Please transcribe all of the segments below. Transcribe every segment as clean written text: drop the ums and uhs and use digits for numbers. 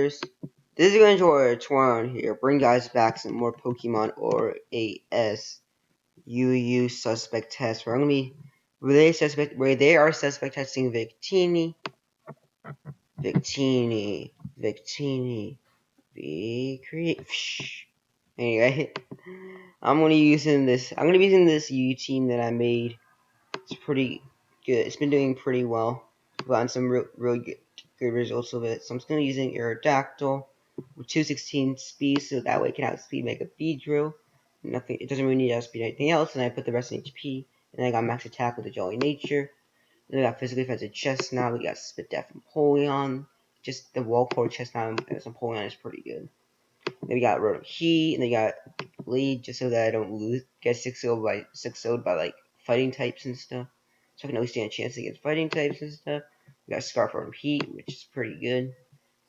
gamers. This is going to our Twan here. Bring guys back some more Pokemon or AS UU suspect test. Where I'm gonna be where they are suspect testing Victini. Be creative. Anyway, I'm gonna be using this UU team that I made. It's pretty good. It's been doing pretty well. I've gotten some real good results of it. So I'm just going to be using Aerodactyl with 216 speed, so that way it can outspeed Mega Beedrill. Nothing. It doesn't really need to outspeed anything else. And I put the rest in HP. And I got max attack with the Jolly Nature. Then I got physically offensive Chestnut. We got Spit Death from Porygon. Just the wall core Chestnut and some Porygon is pretty good. Then we got Rotom Heat, and they got Bleed, just so that I don't get 6-0'd by like fighting types and stuff. So I can always stand a chance against fighting types and stuff. We got Scarf Rotom Heat, which is pretty good. And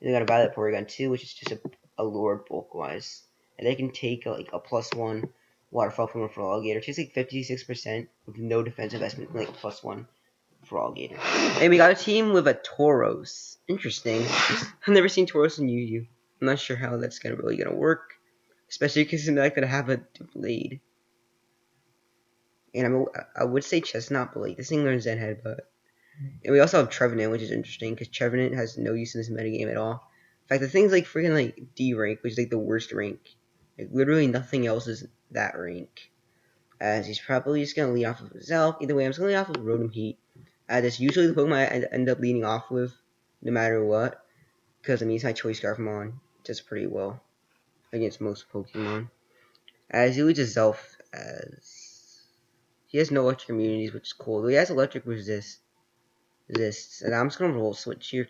we got a Violet Porygon 2, which is just a lure bulk wise. And they can take like a +1 Waterfall from a Froggator. Just like 56% with no defense investment, like a +1 Froggator. And we got a team with a Tauros. Interesting. I've never seen Tauros in UU. I'm not sure how that's really gonna work, especially because I'm not gonna have a Blade. And I would say Chestnut, but like this thing learns Zen Headbutt. And we also have Trevenant, which is interesting because Trevenant has no use in this metagame at all. In fact, the thing's like freaking like D rank, which is like the worst rank. Like literally nothing else is that rank. As he's probably just gonna lead off of himself. Either way, I'm just gonna lead off with Rotom Heat. That's usually the Pokemon I end up leading off with, no matter what, because I mean it's my choice Scarfmon. Does pretty well against most Pokemon. As he leads his Zelf, as he has no electric immunities, which is cool. Though he has electric resists, and I'm just gonna roll switch here,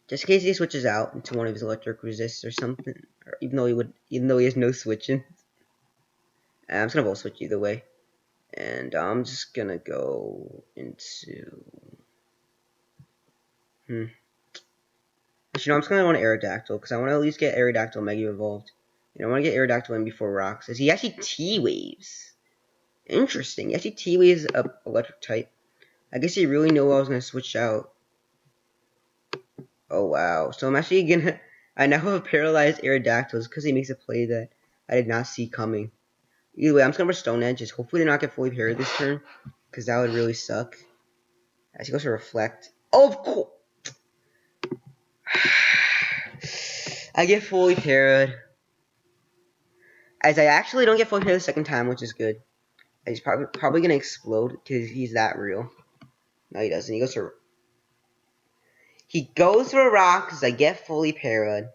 just in case he switches out into one of his electric resists or something. Or even though he has no switching, I'm just gonna roll switch either way, and I'm just gonna go into. Actually, no, I'm just gonna want Aerodactyl because I want to at least get Aerodactyl Mega Evolved. I want to get Aerodactyl in before Rocks. As he actually T-Waves. Interesting. He actually T-Waves up electric type. I guess he really knew I was gonna switch out. Oh wow. So I'm actually gonna. I now have paralyzed Aerodactyls because he makes a play that I did not see coming. Either way, I'm just gonna Stone Edges. Hopefully, they not get fully parried this turn because that would really suck. As he goes to Reflect. Oh, of course. I get fully parried. As I actually don't get fully parried the second time, which is good. He's probably gonna explode because he's that real. No, he doesn't. He goes for a rock because I get fully parried.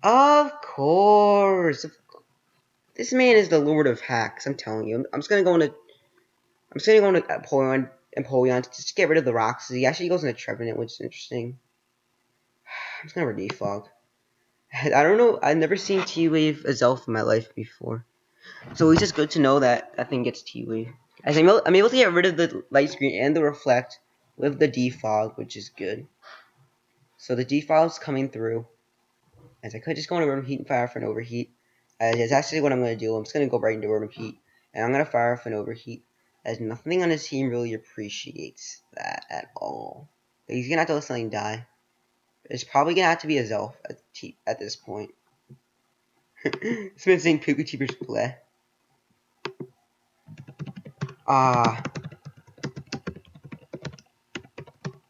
Of course. This man is the Lord of Hacks. I'm telling you. I'm just gonna go into Porygon to just get rid of the rocks. He actually goes into Trevenant, which is interesting. I'm just gonna Defog. I don't know. I've never seen T-Wave a Zelf in my life before. So it's just good to know that that thing gets T-Wave. As I'm able to get rid of the Light Screen and the Reflect with the Defog, which is good. So the Defog is coming through. As I could just go into Rotom Heat and fire for an Overheat. As it's actually what I'm going to do. I'm just going to go right into Rotom Heat. And I'm going to fire for an Overheat. As nothing on his team really appreciates that at all. But he's going to have to let something die. It's probably going to have to be a Zelf at this point. It's been saying Poketuber's play.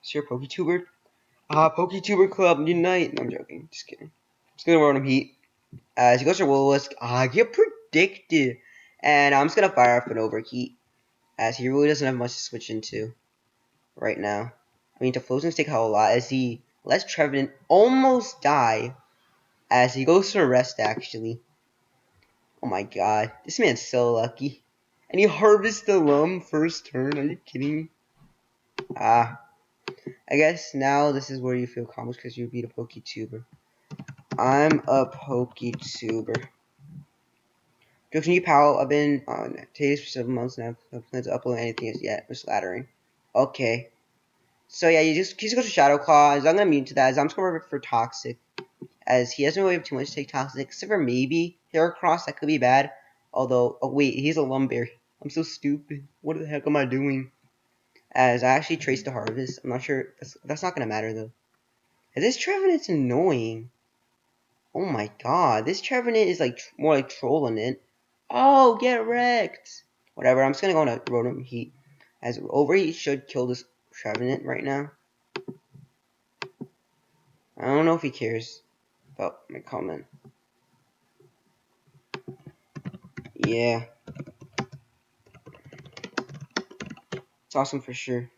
Is your Poketuber? Poketuber Club Unite. No, I'm joking. Just kidding. Just gonna run him Heat. As he goes to Will-O-Wisp. Get predicted. And I'm just gonna fire up an Overheat. As he really doesn't have much to switch into right now. I mean, Typhlosion's take out a lot. As he lets Trevenant almost die. As he goes to rest, actually. Oh my god. This man's so lucky. And he harvests the Lum first turn. Are you kidding me? I guess now this is where you feel accomplished because you beat a Poketuber. I'm a Poketuber. Jokes on you, pal. I've been on Taste for 7 months now. I don't plan to upload anything as yet. Just laddering. Okay. So yeah, you just go to Shadow Claw. As I'm gonna mute to that. As I'm just gonna work for Toxic. As he doesn't really have too much to take Toxic, except for maybe Heracross. That could be bad. Although, oh wait, he's a Lumberry. I'm so stupid. What the heck am I doing? As I actually traced the Harvest. I'm not sure. That's not gonna matter though. This Trevenant's annoying. Oh my god, this Trevenant is like more like trolling it. Oh, get wrecked. Whatever, I'm just gonna go on a Rotom Heat. As Overheat should kill this Trevenant right now. I don't know if he cares about my comment. Yeah. It's awesome for sure.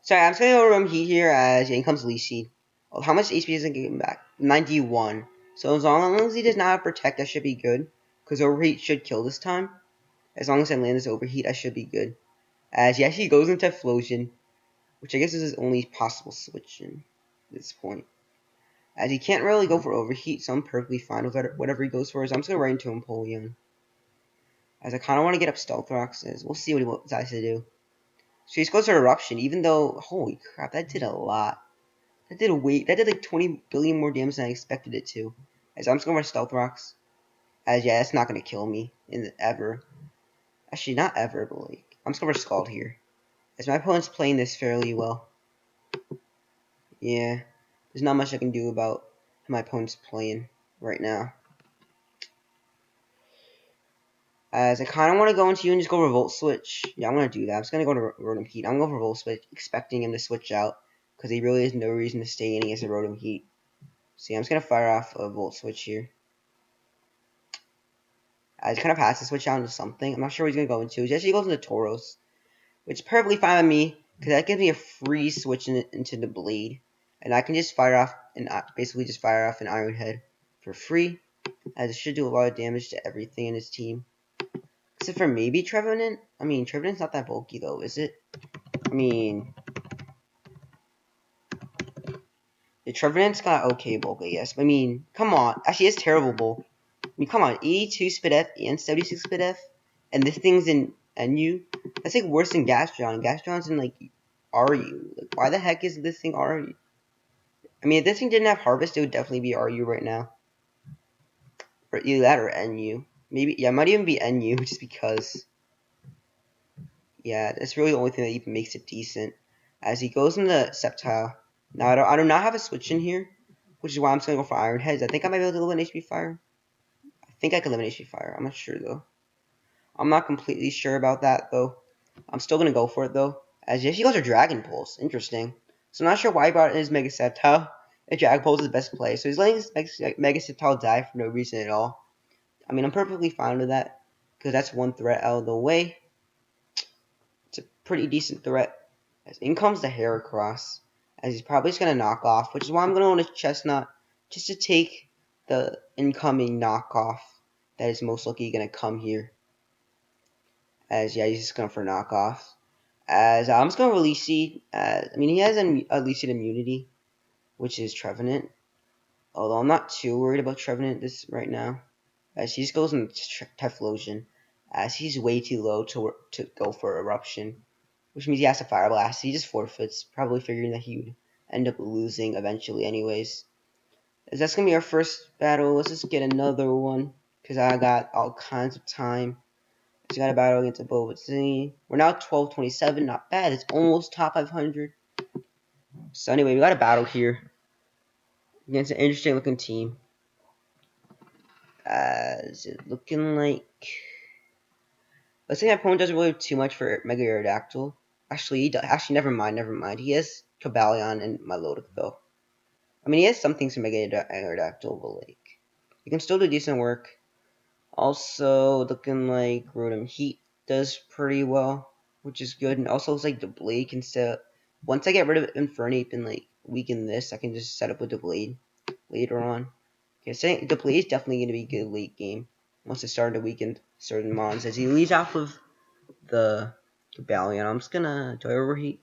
Sorry, I'm just gonna go Rotom Heat here as in comes Leafseed. Oh, how much HP is it getting back? 91. So as long as he does not have Protect, that should be good. Because Overheat should kill this time. As long as I land this Overheat, I should be good. As he actually goes into Explosion, which I guess is his only possible switch in this point. As he can't really go for Overheat, so I'm perfectly fine with whatever he goes for. So I'm just going to right into Empoleon. As I kind of want to get up Stealth Rocks, as we'll see what he decides to do. So he just goes for Eruption, even though, holy crap, that did a lot. That did like 20 billion more damage than I expected it to. As I'm just going for Stealth Rocks. As yeah, that's not going to kill me ever. Actually, not ever, but like, I'm just going for Scald here. As my opponent's playing this fairly well. Yeah, there's not much I can do about how my opponent's playing right now. As I kind of want to go into you and just go Revolt Switch. Yeah, I'm going to do that. I'm just going to go to Rotom Heat. I'm going to go for Revolt Switch, expecting him to switch out. Because he really has no reason to stay in against a Rotom Heat. So yeah, I'm just going to fire off a Volt Switch here. I just kind of has to switch out into something. I'm not sure what he's going to go into. He actually goes into Tauros. Which is perfectly fine with me. Because that gives me a free switch into the Blade. And I can just fire off, and basically just fire off an Iron Head for free. As it should do a lot of damage to everything in his team. Except for maybe Trevenant. I mean, Trevenant's not that bulky though, is it? I mean, the Trevenant's got okay bulk, I guess. I mean, come on. Actually, it's terrible bulk. I mean, come on. 82 Spit F and 76 Spit F. And this thing's in NU. That's like worse than Gastron. Gastron's in like RU. Like, why the heck is this thing RU? I mean, if this thing didn't have Harvest, it would definitely be RU right now. Or either that or NU. Maybe, yeah, it might even be NU just because. Yeah, that's really the only thing that even makes it decent. As he goes into Sceptile. Now, I do not have a switch in here, which is why I'm just going to go for Iron Heads. I think I might be able to eliminate HP Fire. I think I can eliminate HP Fire. I'm not sure, though. I'm not completely sure about that, though. I'm still going to go for it, though. As he goes for Dragon Pulse. Interesting. So I'm not sure why he brought in his Mega Sceptile. If Dragon Pulse is the best play. So he's letting his Mega Sceptile die for no reason at all. I mean, I'm perfectly fine with that. Because that's one threat out of the way. It's a pretty decent threat. As in comes the Heracross, as he's probably just going to knock off, which is why I'm going to want a Chestnut, just to take the incoming knockoff that is most likely going to come here. As, yeah, he's just going for knockoff. As, I'm just going to release Seed. I mean, he has a Leaf Seed immunity, which is Trevenant. Although I'm not too worried about Trevenant right now. As he just goes in Typhlosion, as he's way too low to go for Eruption. Which means he has to Fire Blast. He just forfeits, probably figuring that he would end up losing eventually anyways. As that's going to be our first battle. Let's just get another one, because I got all kinds of time. We got a battle against a Victini. We're now 1227, not bad. It's almost top 500. So anyway, we got a battle here against an interesting looking team. Is it looking like... Let's say my opponent doesn't really have too much for Mega Aerodactyl. Actually, never mind. He has Cobalion and Milotic, though. I mean, he has some things for Mega Aerodactyl, but, like, he can still do decent work. Also, looking like Rotom Heat does pretty well, which is good. And also, looks like the Blade can set... Once I get rid of Infernape and, like, weaken this, I can just set up with the Blade later on. Okay, so the Blade is definitely going to be good late game. Once it started to weaken certain mons. As he leads off of the Cobalion, I'm just gonna... Do I overheat?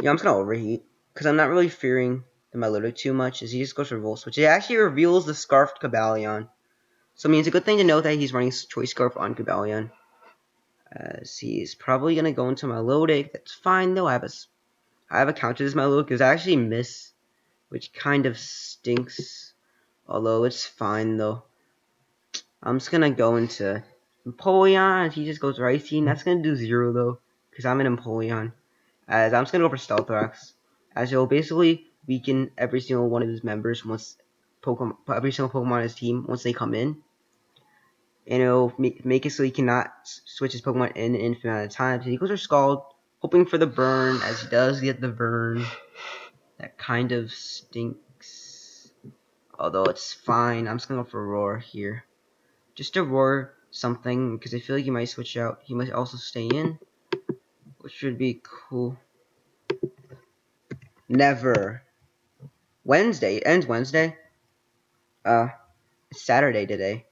Yeah, I'm just gonna overheat. Because I'm not really fearing the Milotic too much, as he just goes for Volt Switch. It actually reveals the Scarfed Cobalion. So I mean, it's a good thing to know that he's running Choice Scarf on Cobalion. As he's probably gonna go into Milotic. That's fine though. I have a counter this Milotic because I actually miss, which kind of stinks. Although it's fine though. I'm just gonna go into Empoleon. He just goes Ricey. That's gonna do 0 though, because I'm an Empoleon. As I'm just gonna go for Stealth Rocks. As he'll basically weaken every single one of his members once every single Pokemon on his team once they come in. And it'll make it so he cannot switch his Pokemon in an infinite amount of time. So he goes for Scald, hoping for the burn, as he does get the burn. That kind of stinks. Although it's fine. I'm just gonna go for Roar here. Just to Roar something, because I feel like he might switch out. He might also stay in, which would be cool. Never. Wednesday. It ends Wednesday. It's Saturday today.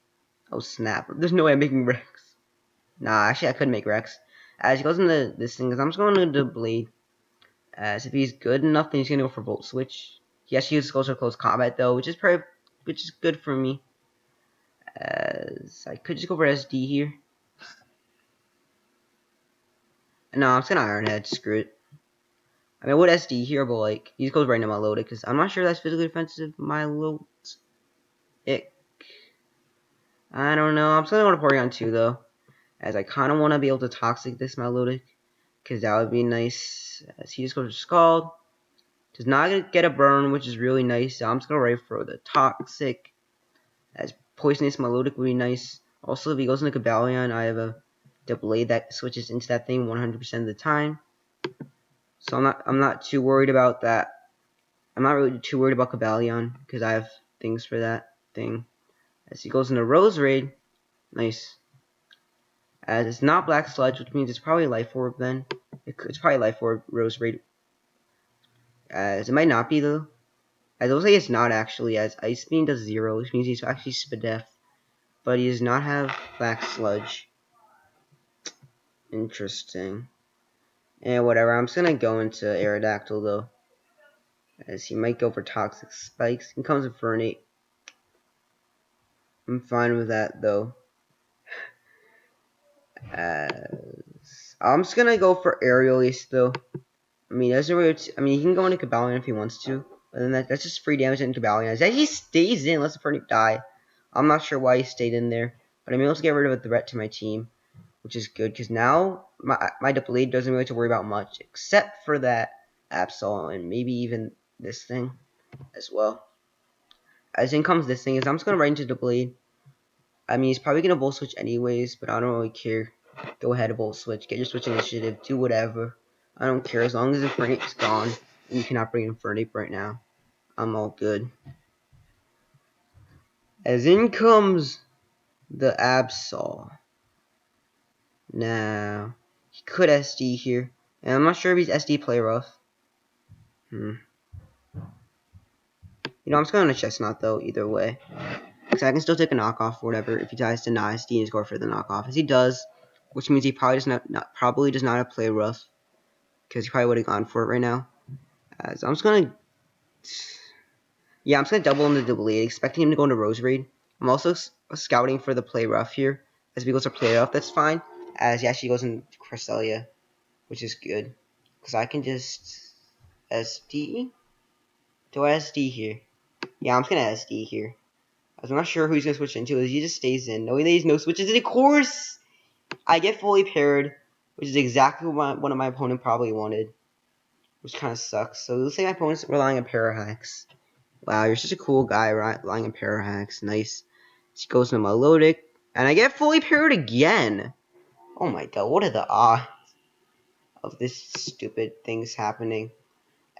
Oh snap. There's no way I'm making Rex. Nah, actually I could make Rex. As he goes into this thing, I'm just going to the Blade. As if he's good enough, then he's gonna go for Volt Switch. He actually goes for Close Combat though, which is good for me. As I could just go for SD here. No, I'm just gonna Iron Head. Screw it. I mean, I would SD here, but like he goes right into Milotic because I'm not sure that's physically offensive. Milotic. I don't know. I'm just gonna go to Porygon 2 though, as I kind of want to be able to Toxic this Milotic, because that would be nice. As he just goes to Scald. Does not get a burn, which is really nice. So I'm just gonna right for the Toxic. As Poisonous Milotic would be nice. Also, if he goes into Cobalion, I have the Blade that switches into that thing 100% of the time. So I'm not too worried about that. I'm not really too worried about Cobalion because I have things for that thing. As he goes into Rose Raid, nice. As it's not Black Sludge, which means it's probably Life Orb then. It's probably Life Orb Rose Raid. As it might not be though. As it looks like it's not actually, as Ice Beam does 0, which means he's actually Spadef. But he does not have Black Sludge. Interesting. And whatever, I'm just gonna go into Aerodactyl though. As he might go for Toxic Spikes. He comes with Fernate. I'm fine with that though. I'm just gonna go for Aerialist though. I mean, doesn't really. I mean, he can go into Cobalion if he wants to, but then that's just free damage in Cobalion. That he stays in, unless the Fernate die. I'm not sure why he stayed in there, but I'm able to get rid of a threat to my team, which is good because now my Blade doesn't really have to worry about much, except for that Absol and maybe even this thing as well. As in comes this thing, is I'm just gonna right into the Blade. I mean, he's probably gonna Volt Switch anyways, but I don't really care. Go ahead and Volt Switch. Get your Switch Initiative. Do whatever. I don't care as long as Infernape's gone. And you cannot bring Infernape right now. I'm all good. As in comes the Absol. Now, he could SD here. And I'm not sure if he's SD play rough. You know, I'm just going to Chestnut though, either way. Because I can still take a knockoff or whatever if he tries to not SD and score for the knockoff. As he does, which means he probably does not have play rough. Because he probably would have gone for it right now. As I'm just going to... Yeah, I'm just going to double into the Blade, expecting him to go into Rose Raid. I'm also scouting for the play rough here. As if he goes to play rough, that's fine. As he actually goes into Cresselia, which is good. Because I can just... SD? Do I SD here? Yeah, I'm just going to SD here. I'm not sure who he's going to switch into. He just stays in. Knowing that he's no switches. And of course, I get fully paired, which is exactly what one of my opponent probably wanted. Which kind of sucks. So let's say my opponent's relying on Parahax. Wow, you're such a cool guy, relying on Parahax. Nice. She goes to Milotic. And I get fully paired again. Oh my god, what are the odds of this stupid things happening?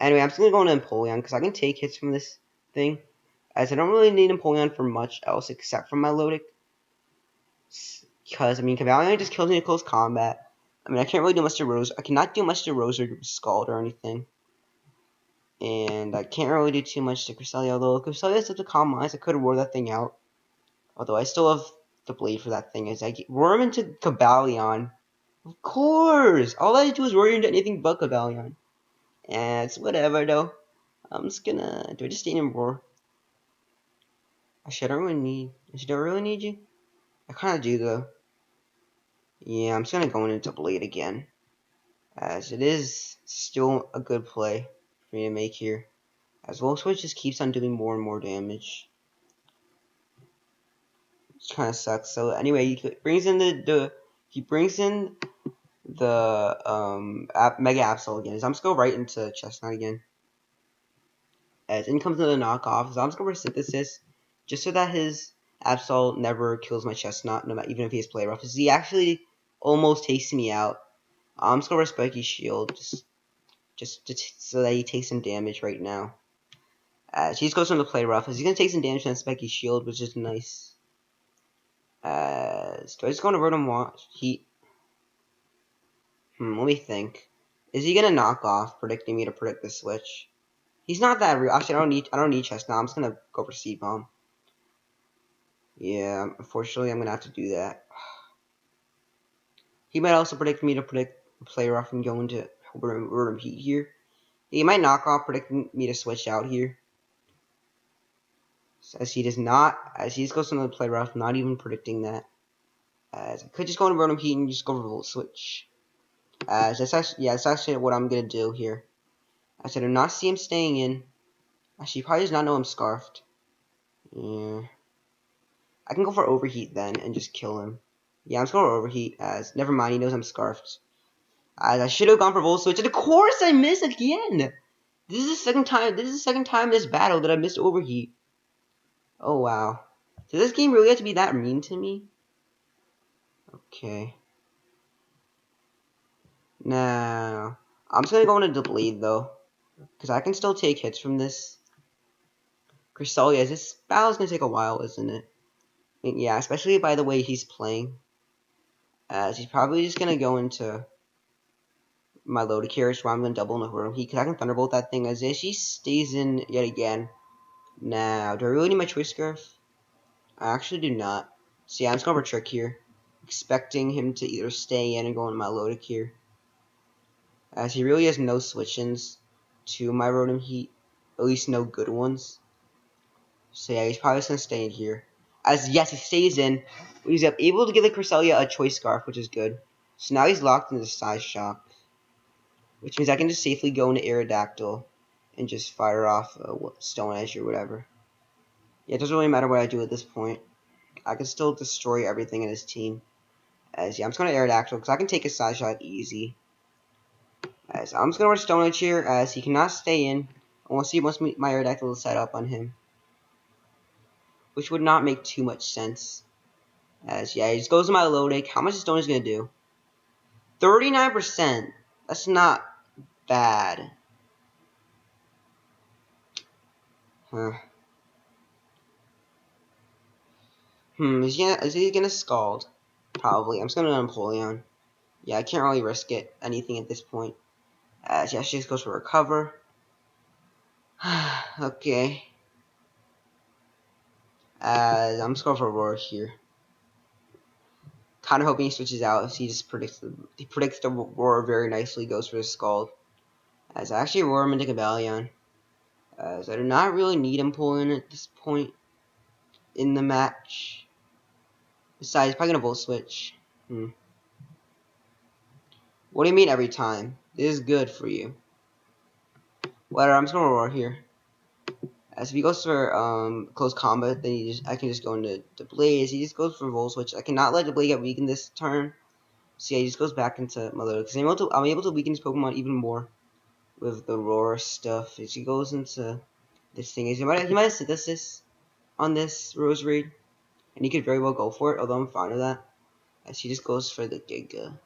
Anyway, I'm just going to go into Empoleon because I can take hits from this thing. As I don't really need Empoleon for much else except for Milotic. Because, I mean, Cavalion just kills me in close combat. I mean, I can't really do much to Rose. I cannot do much to Rose or Scald or anything. And I can't really do too much to Cresselia, although if Cresselia has such a calm mind, I could roar that thing out. Although I still have the Blade for that thing. As I roar him into Cobalion. Of course! All I do is roar into anything but Cobalion. And it's whatever, though. I'm just gonna... Do I just stay in roar? Actually, I don't really need you. I kind of do, though. Yeah, I'm just gonna go into Blade again. As it is still a good play for me to make here. As Volt Switch just keeps on doing more and more damage. Which kind of sucks. So anyway, he brings in the Mega Absol again. So I'm just go right into Chestnut again. As in comes another knockoff. So I'm just going for Synthesis, just so that his Absol never kills my Chestnut, no matter, even if he has Play Rough. He actually almost takes me out. I'm just going for Spiky Shield, so that he takes some damage right now. He just goes from the Play Rough. He's going to take some damage from the Spiky Shield, which is nice. Do I just go to Rotom Heat? Let me think. Is he gonna knock off, predicting me to predict the switch? He's not that real. Actually, I don't need Chestnut. I'm just gonna go for Seed Bomb. Yeah, unfortunately, I'm gonna have to do that. He might also predict me to predict Play Rough and go into Rotom Heat here. He might knock off, predicting me to switch out here. As he does not, as he just goes into the Play Rough, not even predicting that. As I could just go into Rotom Heat and just go for Volt Switch. That's actually what I'm gonna do here. I do not see him staying in. Actually, he probably does not know I'm Scarfed. Yeah. I can go for Overheat then and just kill him. Yeah, I'm just going for Overheat. Never mind, he knows I'm Scarfed. I should have gone for Volt Switch, and of course I missed again. This is the second time. This battle that I missed Overheat. Oh wow. Does this game really have to be that mean to me? Okay. Now I'm just gonna go into Blade though, because I can still take hits from this. Cresselia, this battle's gonna take a while, isn't it? Yeah, especially by the way he's playing. He's probably just gonna go into my loaded carriage where I'm gonna double into Rotom Heat, because I can Thunderbolt that thing as if she stays in yet again. Now, do I really need my Choice Scarf? I actually do not. So yeah, I'm just going for Trick here, expecting him to either stay in and go into my loaded here, as he really has no switch-ins to my Rotom Heat, at least no good ones. So yeah, he's probably just gonna stay in here. As yes, he stays in. He's able to give the Cresselia a Choice Scarf, which is good. So now he's locked into Size Shock, which means I can just safely go into Aerodactyl and just fire off a Stone Edge or whatever. Yeah, it doesn't really matter what I do at this point. I can still destroy everything in his team. Yeah, I'm just going to Aerodactyl because I can take a Side Shot easy. I'm just going to wear Stone Edge here as he cannot stay in unless he wants my Aerodactyl to set up on him, which would not make too much sense. Yeah, he just goes to my Loadic. How much is Stone Edge going to do? 39%. That's not bad. Huh. Is he gonna Scald? Probably. I'm just gonna Empoleon. Yeah, I can't really risk anything at this point. Yeah, she just goes for Recover. Okay. I'm just going for Aurora here. Kind of hoping he switches out. He just predicts the Aurora very nicely. Goes for the Scald. I actually Aurora him into Gabalion. I do not really need Empoleon at this point in the match. Besides, he's probably gonna Volt Switch. What do you mean every time? This is good for you. Whatever, I'm just gonna Aurora here. As if he goes for close combat, then I can just go into the Blaze. He just goes for Volt Switch. I cannot let the Blaze get weakened this turn. So yeah, he just goes back into my load because I'm able to weaken his Pokemon even more with the Aurora stuff. As he goes into this thing, he might have Synthesis on this Rose Raid, and he could very well go for it. Although I'm fine with that, as he just goes for the Giga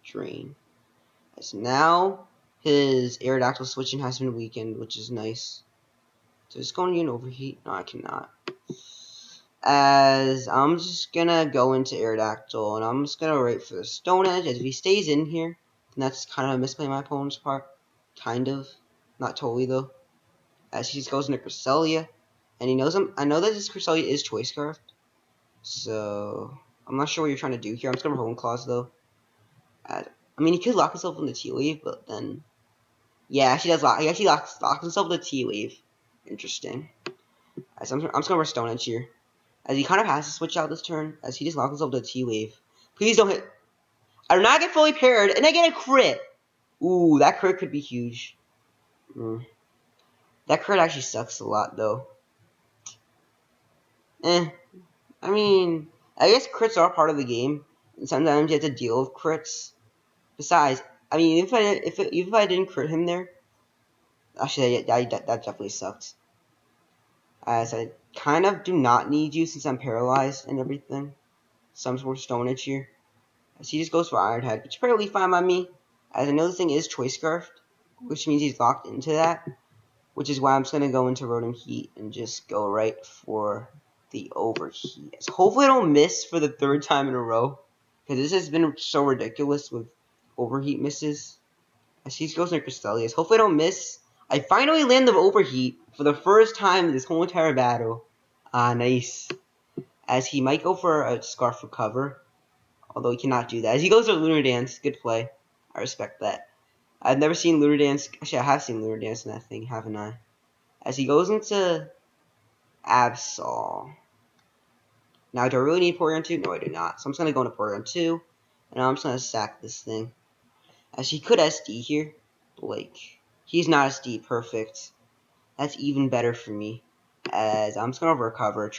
Drain. As now his Aerodactyl switching has been weakened, which is nice. So it's going to be an Overheat. No, I cannot. As I'm just gonna go into Aerodactyl, and I'm just gonna wait for the Stone Edge. As if he stays in here, then that's kind of a misplay on my opponent's part. Kind of. Not totally, though. As he just goes into Cresselia, and he knows I know that this Cresselia is Choice Scarfed, so I'm not sure what you're trying to do here. I'm just gonna Hone Claws, though. I mean, he could lock himself in the T-Wave, but then... Yeah, actually does lock. He actually locks himself in the T-Wave. Interesting. As I'm just gonna Stone Edge here. As he kind of has to switch out this turn, as he just locks himself to a T-Wave. Please don't hit. I do not get fully paired, and I get a crit. Ooh, that crit could be huge. That crit actually sucks a lot, though. I mean, I guess crits are part of the game, and sometimes you have to deal with crits. Besides, I mean, if I didn't crit him there, Actually, that definitely sucked. As I kind of do not need you since I'm paralyzed and everything. Some sort of Stone Edge here. As he just goes for Iron Head, which is probably fine by me. As I know this thing is Choice Scarf, which means he's locked into that. Which is why I'm just going to go into Rotom Heat and just go right for the Overheat. So hopefully I don't miss for the 3rd time in a row. Because this has been so ridiculous with Overheat misses. As he goes into Crystalius. Hopefully I don't miss. I finally land the Overheat for the first time in this whole entire battle. Nice. As he might go for a Scarf Recover. Although he cannot do that. As he goes to Lunar Dance. Good play. I respect that. I've never seen Lunar Dance. Actually, I have seen Lunar Dance in that thing, haven't I? As he goes into Absol. Now, do I really need Porygon 2? No, I do not. So I'm just going to go into Porygon 2. And I'm just going to sack this thing. As he could SD here. But, like, he's not SD. Perfect. That's even better for me. As I'm just going to recover.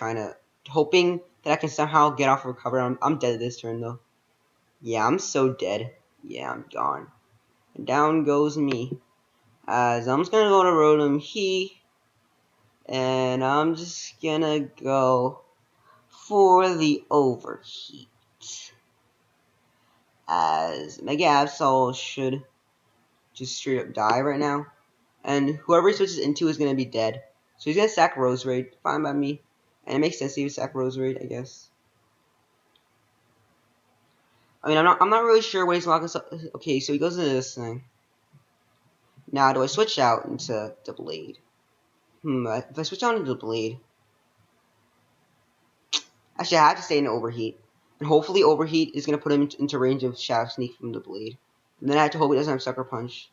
Hoping that I can somehow get off recover. I'm dead this turn, though. Yeah, I'm so dead. Yeah, I'm gone. And down goes me. As I'm just going to go to Rotom Heat. And I'm just going to go for the Overheat. As Mega Absol should just straight up die right now. And whoever he switches into is going to be dead. So he's going to sack Roserade. Fine by me. And it makes sense he would sack Roserade, I guess. I mean, I'm not really sure what he's locking. Okay, so he goes into this thing. Now, do I switch out into the Blade? If I switch out into the Blade... Actually, I have to stay in Overheat. And hopefully Overheat is going to put him into range of Shadow Sneak from the Blade. And then I have to hope he doesn't have Sucker Punch.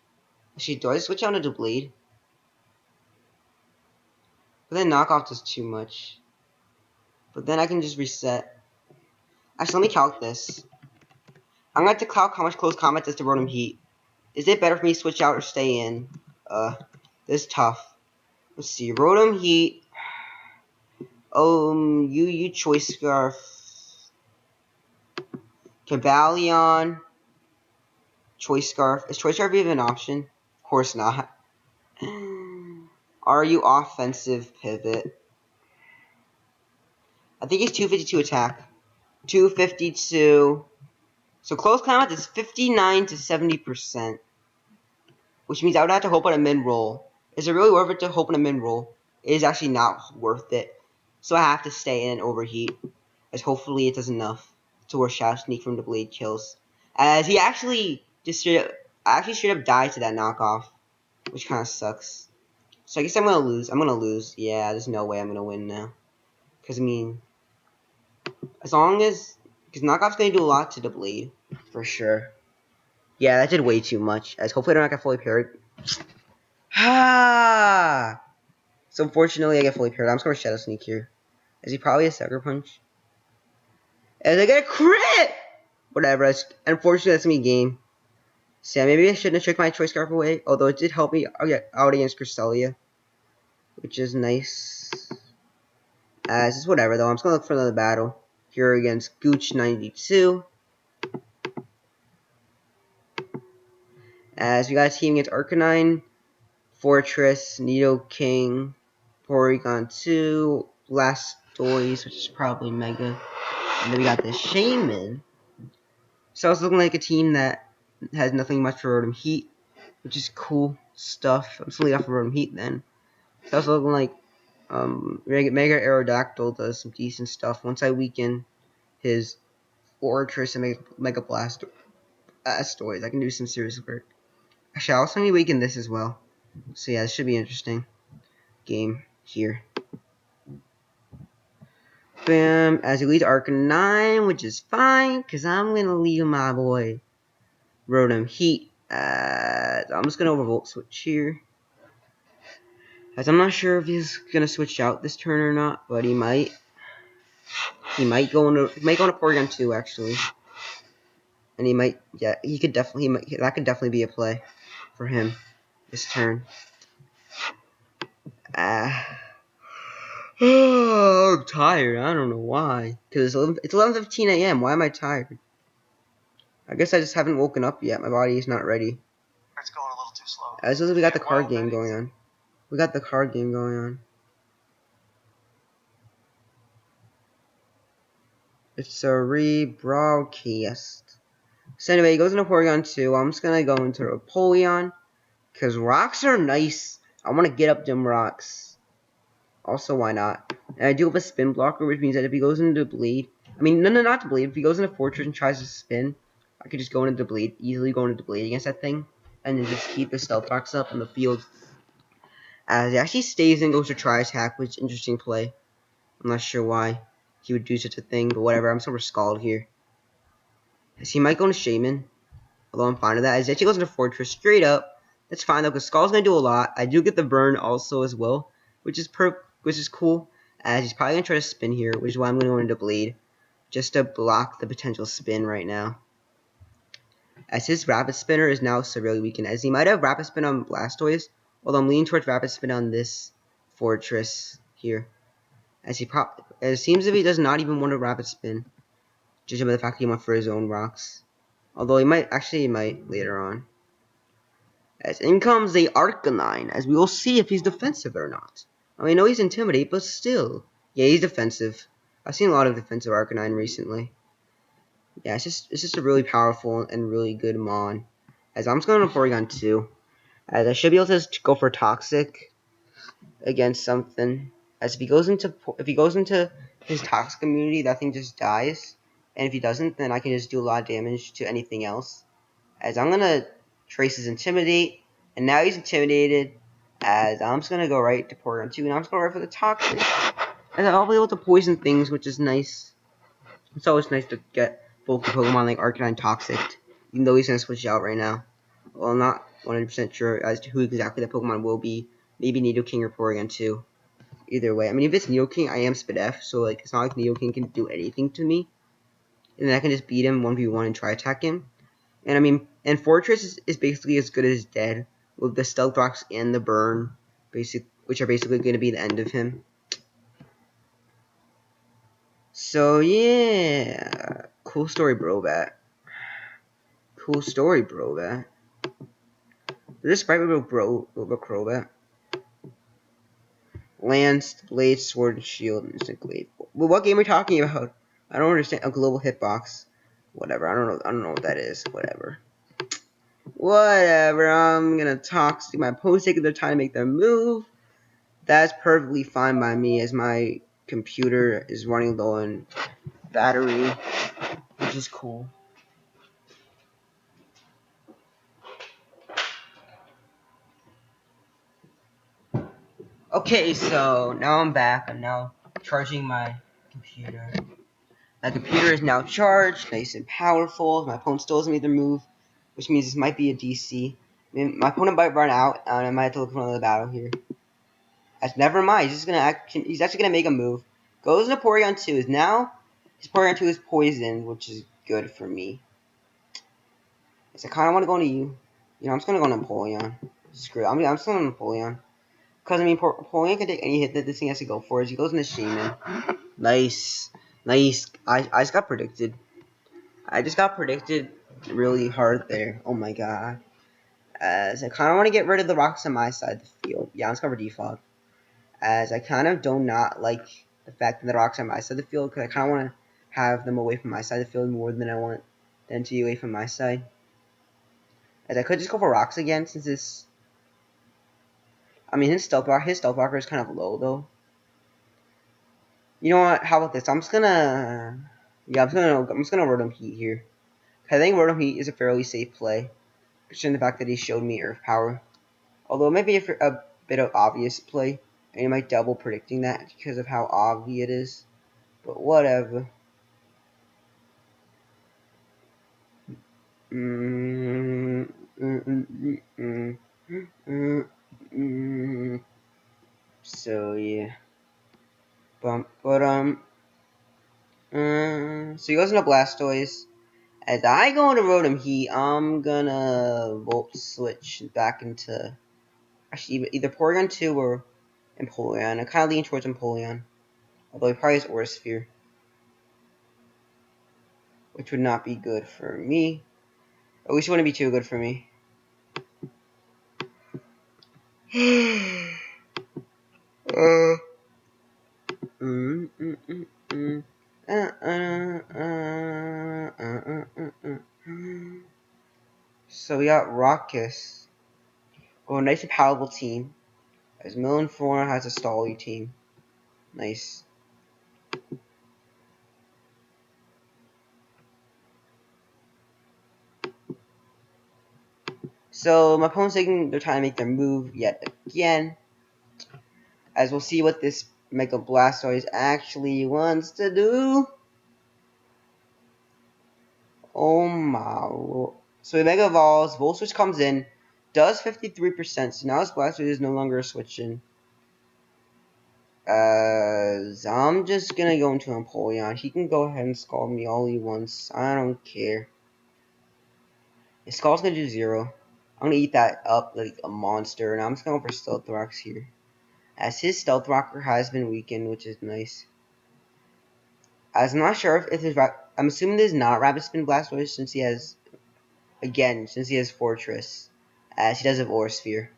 Actually, do I switch out into Blade? But then Knockoff does too much. But then I can just reset. Actually, let me calc this. I'm going to have to calc how much close combat does to Rotom Heat. Is it better for me to switch out or stay in? This is tough. Let's see. Rotom Heat. You Choice Scarf. Cavalion. Choice Scarf. Is Choice Scarf even an option? Of course not. Are you offensive pivot? I think it's 252 attack. 252. So close combat is 59 to 70%. Which means I would have to hope on a min-roll. Is it really worth it to hope on a min-roll? It is actually not worth it. So I have to stay in and overheat. As hopefully it does enough to where Shadow Sneak from the Blade kills. As he actually just straight up died to that knockoff. Which kind of sucks. So I guess I'm going to lose. I'm going to lose. Yeah, there's no way I'm going to win now. Because, I mean, as long as... Because knockoff's going to do a lot to the Blade. For sure. Yeah, that did way too much. As hopefully I don't get fully parried. Ha! So unfortunately I get fully parried. I'm just going to Shadow Sneak here. Is he probably a Sucker Punch? As I get a crit! Whatever. Unfortunately, that's me game. So yeah, maybe I shouldn't have tricked my Choice Scarf away. Although it did help me out against Cresselia. Which is nice. It's whatever though. I'm just going to look for another battle. Here against Gooch92. As we got a team against Arcanine, Fortress, Nidoking, Porygon 2, Blastoise, which is probably Mega. And then we got the Shaman. So it's looking like a team that has nothing much for Rotom Heat, which is cool stuff. I'm just leading off of Rotom Heat then. So it's looking like Mega Aerodactyl does some decent stuff. Once I weaken his Fortress and Mega Blastoise, I can do some serious work. Actually, I'll also weaken this as well. So yeah, this should be an interesting game here. Bam, as he leads Arcanine, which is fine, because I'm going to leave my boy Rotom Heat. I'm just going to overvolt switch here. As I'm not sure if he's going to switch out this turn or not, but he might. He might go into Porygon 2, actually. And he might, yeah, that could definitely be a play for him this turn. Oh, I'm tired. I don't know why. Because it's 11:15 a.m. Why am I tired? I guess I just haven't woken up yet. My body is not ready. It's going a little too slow. As we got the card game going on. We got the card game going on. It's a rebroadcast. So anyway, he goes into Porygon 2. I'm just gonna go into Apollyon. Because rocks are nice. I want to get up them rocks. Also, why not? And I do have a spin blocker, which means that if he goes into Bleed... no, not to Bleed. If he goes into Fortress and tries to spin, I could just go into Bleed. Easily go into Bleed against that thing. And then just keep the Stealth Rocks up in the field. As he actually stays and goes to try attack, which is interesting play. I'm not sure why he would do such a thing, but whatever. I'm super scald here. As he might go into Shaman. Although I'm fine with that. As he actually goes into Fortress straight up. That's fine though, because Skull's gonna do a lot. I do get the burn also as well, which is cool. As he's probably gonna try to spin here, which is why I'm gonna go into Bleed, just to block the potential spin right now. As his Rapid Spinner is now severely weakened, as he might have Rapid Spin on Blastoise, although I'm leaning towards Rapid Spin on this Fortress here. As it seems as if he does not even want a Rapid Spin, judging by the fact that he went for his own rocks. Although he might later on. As in comes a Arcanine, as we will see if he's defensive or not. I know he's Intimidate, but still. Yeah, he's defensive. I've seen a lot of defensive Arcanine recently. Yeah, it's just a really powerful and really good Mon. As I'm just going to Porygon 2. As I should be able to go for Toxic against something. As if he goes into his Toxic immunity, that thing just dies. And if he doesn't, then I can just do a lot of damage to anything else. As I'm gonna trace his Intimidate, and now he's intimidated. As I'm just gonna go right to Porygon 2, and I'm just gonna right for the Toxic. And I'll be able to poison things, which is nice. It's always nice to get bulky Pokemon like Arcanine Toxic, even though he's gonna switch out right now. Well, I'm not 100% sure as to who exactly that Pokemon will be. Maybe Nidoking or Porygon 2. Either way, if it's Nidoking, I am Spidef, so it's not like Nidoking can do anything to me. And then I can just beat him 1v1 and try attack him. And Fortress is basically as good as dead with the Stealth Rocks and the Burn, which are basically going to be the end of him. So yeah, cool story, Brobat. Cool story, Brobat. This sprite with Crobat. Lance, Blade, Sword, and Shield, and Instant Glade. Well, what game are we talking about? I don't understand. A global hitbox. Whatever. I don't know what that is. Whatever. I'm gonna toxic my opponents taking their time to make their move. That's perfectly fine by me, as my computer is running low on battery, which is cool. Okay, so now I'm back. I'm now charging my computer. My computer is now charged, nice and powerful. My opponent still hasn't made their move, which means this might be a DC. My opponent might run out, and I might have to look for another battle here. Never mind. He's actually gonna make a move. Goes into Porygon 2. His Porygon 2 is poisoned, which is good for me. So I kind of want to go into you. I'm just gonna go into Napoleon. Screw it. I'm still on Napoleon. Because Napoleon can take any hit that this thing has to go for. As he goes into Shaman. Nice. I just got predicted. I just got predicted really hard there. Oh my god. As I kind of want to get rid of the rocks on my side of the field. Yeah, I'm just going to defog. As I kind of do not like the fact that the rocks are on my side of the field, because I kind of want to have them away from my side of the field more than I want them to be away from my side. As I could just go for rocks again, since this... his stealth blocker is kind of low, though. You know what? How about this? I'm just gonna Rotom Heat here. I think Rotom Heat is a fairly safe play, considering the fact that he showed me Earth Power. Although it might be a bit of obvious play, and you might double predicting that because of how obvious it is. But whatever. So yeah. So he goes into Blastoise. As I go into Rotom Heat, I'm gonna Volt Switch back into actually either Porygon 2 or Empoleon. I kind of lean towards Empoleon, although he probably has Aura Sphere, which would not be good for me. At least it wouldn't be too good for me. Mm, mm, mm, mm. So we got Raucous. Oh, nice and palatable team. As Milan Flora has a Stally team. Nice. So my opponent's taking their time to make their move yet again. As we'll see what this Mega Blastoise actually wants to do. Oh my lord. So he Mega Evolves, Volt Switch comes in, does 53%, so now his Blastoise is no longer switching. As I'm just gonna go into Empoleon. He can go ahead and Scald me all he wants. I don't care. His Scald's gonna do 0. I'm gonna eat that up like a monster, and I'm just gonna go for Stealth Rocks here. As his Stealth Rocker has been weakened, which is nice. As I'm not sure if his I'm assuming this is not Rapid Spin Blastoise since he has Fortress. As he does have Aura Sphere.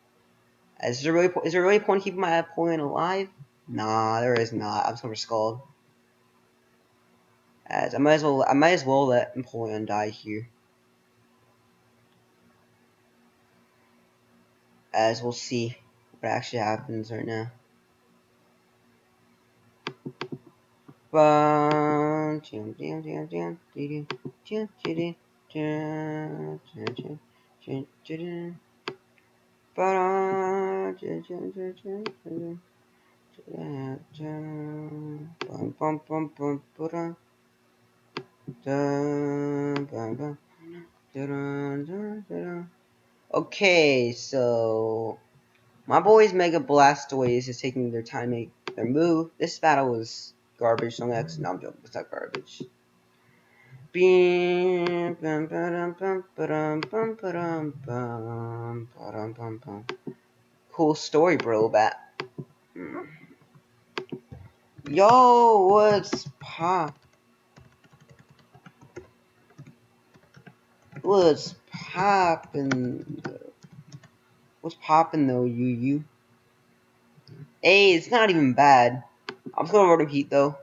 Is there really a point keeping my opponent alive? Nah, there is not. I'm just gonna Scald. As I might as well let Empoleon die here. As we'll see what actually happens right now. Okay, so my boys Mega Blastoise is taking their time to make their move. This battle was garbage, so no, I'm joking, it's not garbage. Cool story, bro, bat. Yo, what's pop? What's poppin'? What's poppin' though, you? Hey, it's not even bad. I'm just gonna Rotom Heat though.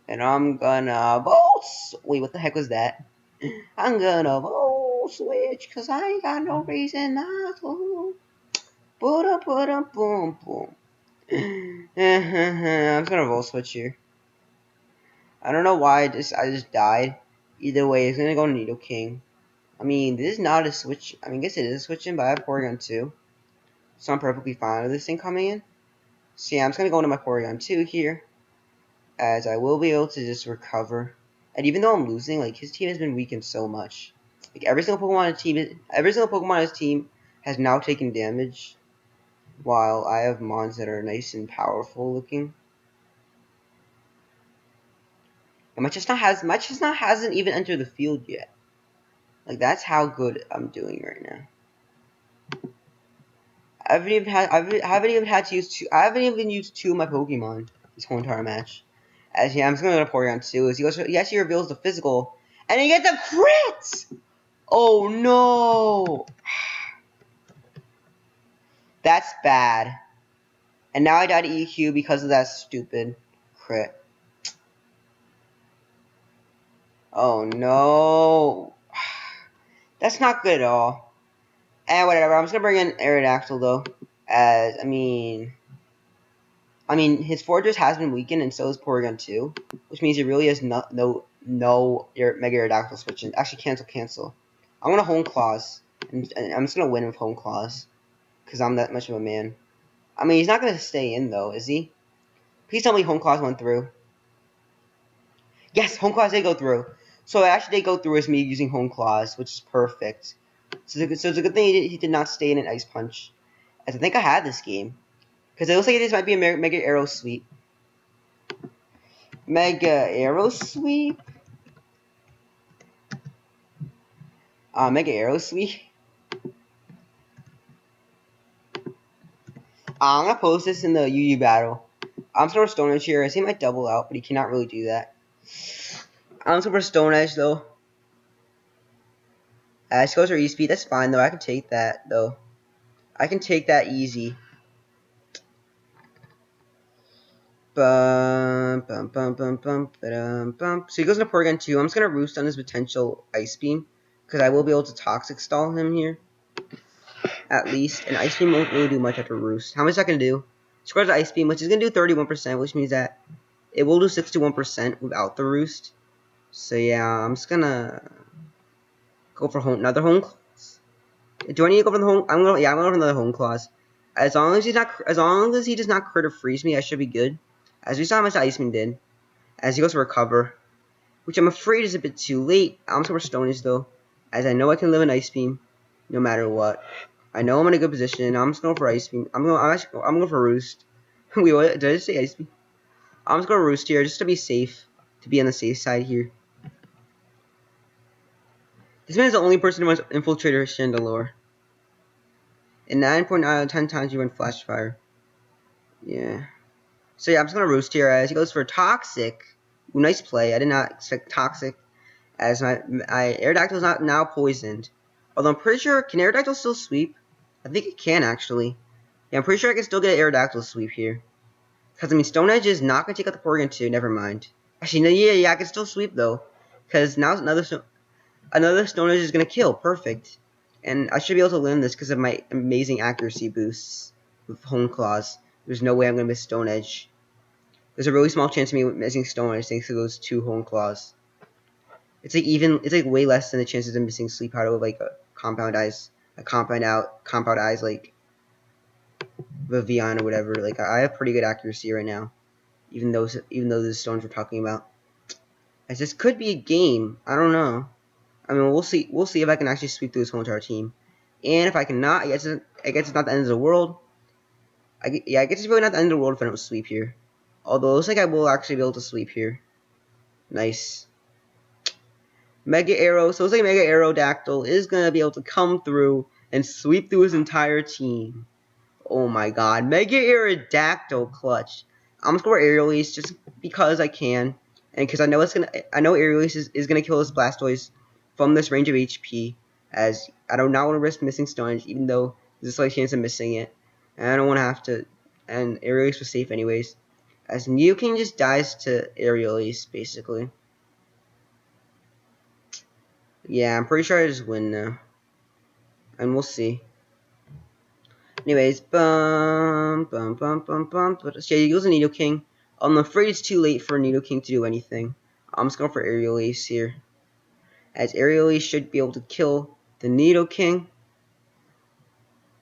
And I'm gonna Volt. Wait, what the heck was that? I'm gonna Volt Switch, cause I ain't got no reason not to. Boom, boom. I'm just gonna Volt Switch here. I don't know why I just died. Either way, it's gonna go Nidoking. I mean, this is not a switch. I mean, I guess it is switching, but I have Porygon 2. So I'm perfectly fine with this thing coming in. So yeah, I'm just going to go into my Porygon 2 here. As I will be able to just recover. And even though I'm losing, like, his team has been weakened so much. Like, every single Pokemon on his team has now taken damage. While I have Mons that are nice and powerful looking. And my Chestnut hasn't even entered the field yet. Like, that's how good I'm doing right now. I haven't even used two of my Pokemon this whole entire match. As yeah, I'm just gonna go to Porygon 2. As he actually reveals the physical, and he gets a crit. Oh no, that's bad. And now I died to EQ because of that stupid crit. Oh no, that's not good at all. And whatever, I'm just gonna bring in Aerodactyl though, as I mean, his Fortress has been weakened, and so is Porygon 2, which means he really has no Mega Aerodactyl switching. Actually, cancel. I'm gonna Home Claws, and I'm just gonna win with Home Claws, because I'm that much of a man. I mean, he's not gonna stay in though, is he? Please tell me Home Claws went through. Yes, Home Claws did go through. So it actually did go through as me using Home Claws, which is perfect. So it's a good thing he did not stay in an Ice Punch, as I think I had this game, because it looks like this might be a Mega Aero Sweep. Mega Aero Sweep? Mega Aero Sweep? I'm gonna post this in the UU battle. I'm just gonna Stone Edge here. I see he might double out, but he cannot really do that. I'm just gonna Stone Edge though. She goes for E-Speed. That's fine though. I can take that though. I can take that easy. Bum, bum, bum, bum, bum, ba-dum, bum. So he goes into Porygon 2. I'm just going to roost on his potential Ice Beam, because I will be able to Toxic Stall him here, at least. And Ice Beam won't really do much after Roost. How much is that going to do? Scores the Ice Beam, which is going to do 31%, which means that it will do 61% without the Roost. So yeah, I'm just going to go for another Home Claws. Do I need to go for the Home? I'm going to go for another Home Claws. As long as he does not crit or freeze me, I should be good. As we saw how much Ice Beam did. As he goes for Recover, which I'm afraid is a bit too late. I'm just going for Stone Edge though, as I know I can live an Ice Beam no matter what. I know I'm in a good position. I'm just going for Ice Beam. I'm going for Roost. Wait, what? Did I just say Ice Beam? I'm just going to Roost here just to be safe, to be on the safe side here. This man is the only person who wants Infiltrator Chandelure. And 9.9 out of 10 times you run Flash Fire. Yeah. So yeah, I'm just going to Roost here as he goes for Toxic. Ooh, nice play. I did not expect Toxic, as my Aerodactyl is not now poisoned. Although I'm pretty sure, can Aerodactyl still sweep? I think it can actually. Yeah, I'm pretty sure I can still get an Aerodactyl sweep here. Because, I mean, Stone Edge is not going to take out the Porygon 2, never mind. Actually, no, yeah, I can still sweep though. Because now another Stone Edge is going to kill, perfect. And I should be able to win this because of my amazing accuracy boosts with Home Claws. There's no way I'm going to miss Stone Edge. There's a really small chance of me missing Stone Edge thanks to those 2 Home Claws. It's like way less than the chances of missing Sleep Powder with like a Compound Eyes like Vivian or whatever. Like I have pretty good accuracy right now, even though the stones we're talking about. As this could be a game, I don't know. I mean, we'll see. We'll see if I can actually sweep through this whole entire team, and if I cannot, I guess it's not the end of the world. I guess it's really not the end of the world if I don't sweep here. Although it looks like I will actually be able to sweep here. Nice. Mega Aero, so it's like Mega Aerodactyl is going to be able to come through and sweep through his entire team. Oh my god, Mega Aerodactyl clutch. I'm just going for Aerial Ace just because I can. And because I know Aerial Ace is going to kill this Blastoise from this range of HP. As I do not want to risk missing Stone Edge, even though there's a slight chance of missing it. And I don't want to have to, and Aerial Ace was safe anyways. As Nidoking just dies to Aerial Ace, basically. Yeah, I'm pretty sure I just win now. And we'll see. Anyways, bum. But yeah, he goes to Nidoking. I'm afraid it's too late for Nidoking to do anything. I'm just going for Aerial Ace here. As Aerial Ace should be able to kill the Nidoking.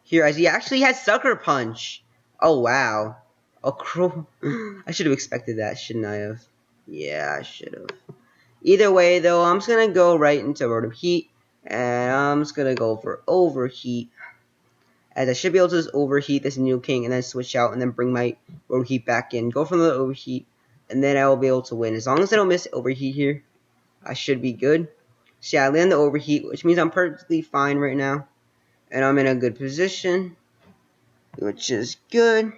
Here, as he actually has Sucker Punch. Oh, wow. Oh, crow. I should have expected that, shouldn't I have? Yeah, I should have. Either way, though, I'm just going to go right into Rotom Heat. And I'm just going to go for Overheat. As I should be able to just overheat this Nidoking and then switch out and then bring my overheat back in. Go for the overheat, and then I will be able to win. As long as I don't miss overheat here, I should be good. So yeah, I land the overheat, which means I'm perfectly fine right now. And I'm in a good position, which is good.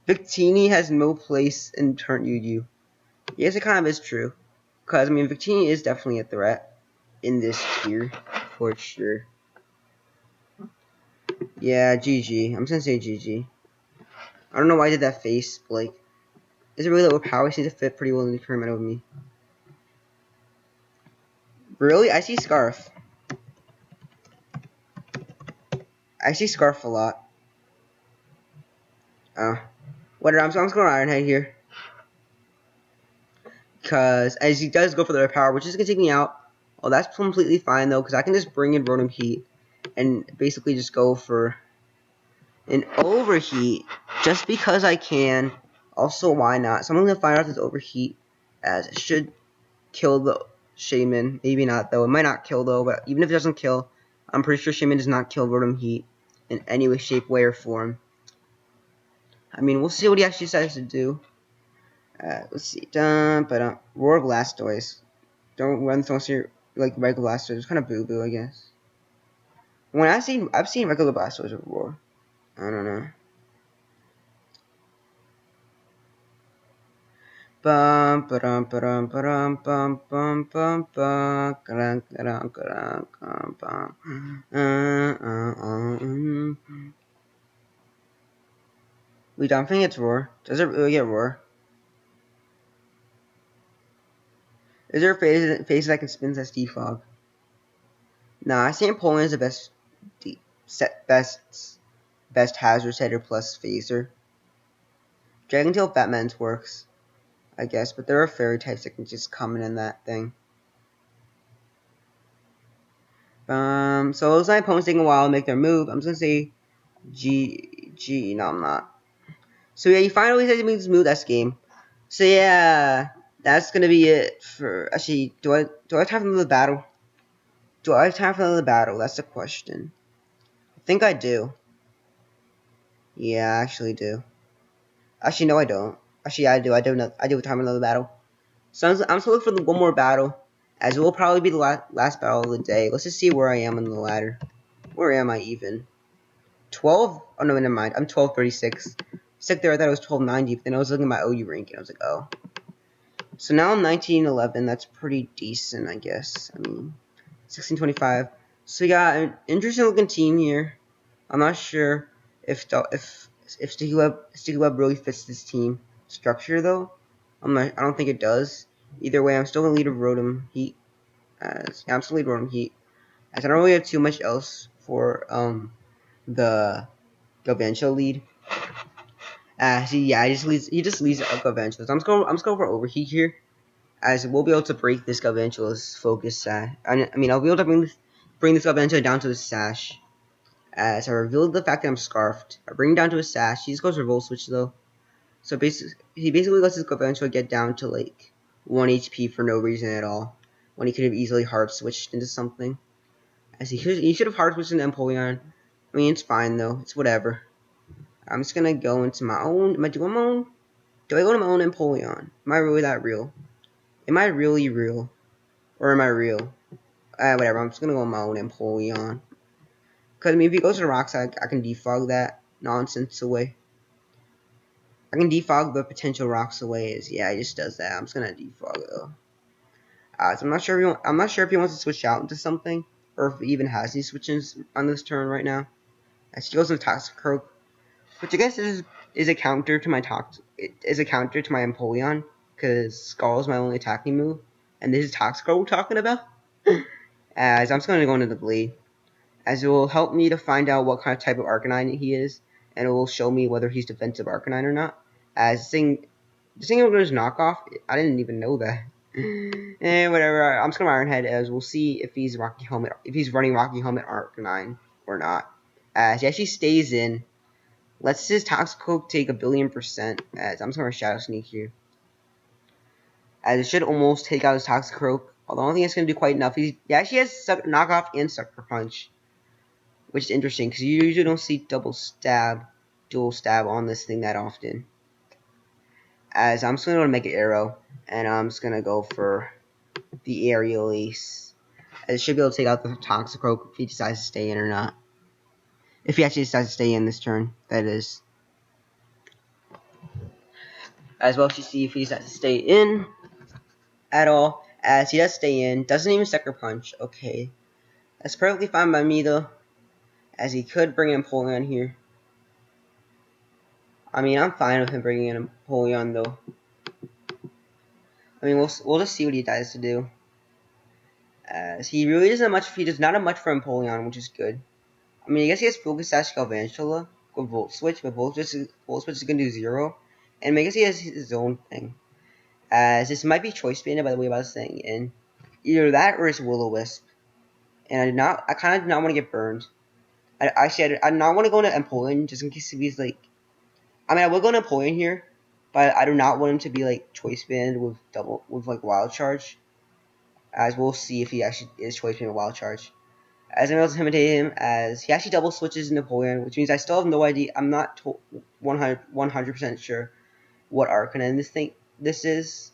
Victini has no place in Turn Yu. Yes, it kind of is true. Because, I mean, Victini is definitely a threat in this tier, for sure. Yeah, GG. I'm just gonna say GG. I don't know why I did that face, but, like, is it really that power seems to fit pretty well in the tournament with me? Really? I see Scarf. I see Scarf a lot. Whatever, I'm just going Ironhead here. Because, as he does go for the power, which is going to take me out. Well, that's completely fine, though, because I can just bring in Rotom Heat. And basically just go for an Overheat. Just because I can. Also, why not? So I'm going to find out this Overheat. As it should kill the Shaman. Maybe not, though. It might not kill, though. But even if it doesn't kill, I'm pretty sure Shaman does not kill Rotom Heat in any way, shape, way, or form. I mean, we'll see what he actually decides to do. Let's see. Roar Blastoise. Don't run so much like regular Blastoise. It's kind of boo boo, I guess. When I've seen regular Blastoise with Roar. I don't know. We don't think it's Roar. Does it really get Roar? Is there phases I can spin as defog? Nah, I say Napoleon is the best hazard setter plus phaser. Dragon Tail Batman's works, I guess, but there are fairy types that can just come in that thing. So it looks like my opponent's taking a while to make their move. I'm just gonna say G. No, I'm not. So yeah, he finally says he makes his move. That's game. So yeah, that's gonna be it for. Actually, do I have time for another battle? Do I have time for another battle? That's the question. I think I do. Yeah, I actually do. Actually, no, I don't. Actually, I do. I do. I do have time for another battle. So I'm still looking for one more battle, as it will probably be the last battle of the day. Let's just see where I am on the ladder. Where am I even? 12? Oh no, never mind. I'm 1236. Stuck there, I thought it was 1290, but then I was looking at my OU rank and I was like, oh. So now I'm 1911. That's pretty decent, I guess. I mean, 1625. So we got an interesting looking team here. I'm not sure if Sticky Web really fits this team structure though. I don't think it does. Either way, I'm still gonna lead a Rotom Heat. I'm still lead Rotom Heat. As I don't really have too much else for the Galvantula lead. He just leads Galvantula. So I'm just going for Overheat here, as we'll be able to break this Galvantula's focus. I mean, I'll be able to bring this Galvantula down to his sash. As I reveal the fact that I'm scarfed, I bring him down to his sash. He just goes for Volt Switch though. So he basically lets his Galvantula get down to like 1 HP for no reason at all, when he could have easily hard switched into something. As he should have hard switched into Empoleon. I mean, it's fine though. It's whatever. I'm just gonna go into my own. Am I doing my own? Do I go to my own Empoleon? Am I really that real? Am I really real? Or am I real? Whatever. I'm just gonna go on my own Empoleon. Because, I mean, if he goes to rocks, I can defog that nonsense away. I can defog the potential rocks away. Yeah, he just does that. I'm just gonna defog it though. So I'm not sure if he wants to switch out into something, or if he even has any switches on this turn right now. As he goes to Toxicroak, which I guess is a counter to my Empoleon, because Skull is my only attacking move, and this is Toxicroak we're talking about. As I'm just gonna go into the Glade, as it will help me to find out what kind of type of Arcanine he is, and it will show me whether he's defensive Arcanine or not. As this thing was knockoff, I didn't even know that. Whatever. I'm just gonna Iron Head, as we'll see if he's running Rocky Helmet Arcanine or not. As he actually stays in. Let's his Toxicroak take 1,000,000,000%. As I'm just gonna Shadow Sneak here. As it should almost take out his Toxicroak. Although I don't think it's gonna do quite enough. He actually has Knockoff and Sucker Punch, which is interesting because you usually don't see dual stab on this thing that often. As I'm just gonna make an aero, and I'm just gonna go for the Aerial Ace. As it should be able to take out the Toxicroak if he decides to stay in or not. If he actually decides to stay in this turn, that is. As well as you see if he decides to stay in at all, as he does stay in, doesn't even Sucker Punch. Okay, that's perfectly fine by me though, as he could bring in Empoleon here. I mean, I'm fine with him bringing in Empoleon though. I mean, we'll just see what he decides to do. As he really doesn't have much. He does not have much for Empoleon, which is good. I mean, I guess he has Focus Sash Galvantula with Volt Switch, but Volt Switch is gonna do 0, and I guess he has his own thing. As this might be Choice Banded, by the way, about this thing, and either that or it's Will-O-Wisp. And I kind of did not want to get burned. I did not want to go into Empoleon just in case if he's like. I mean, I will go into Empoleon here, but I do not want him to be like Choice Band with like Wild Charge. As we'll see if he actually is Choice Band with Wild Charge. As I'm able to intimidate him, as he actually double switches into Empoleon, which means I still have no idea. I'm not 100% sure what Arcanine this is,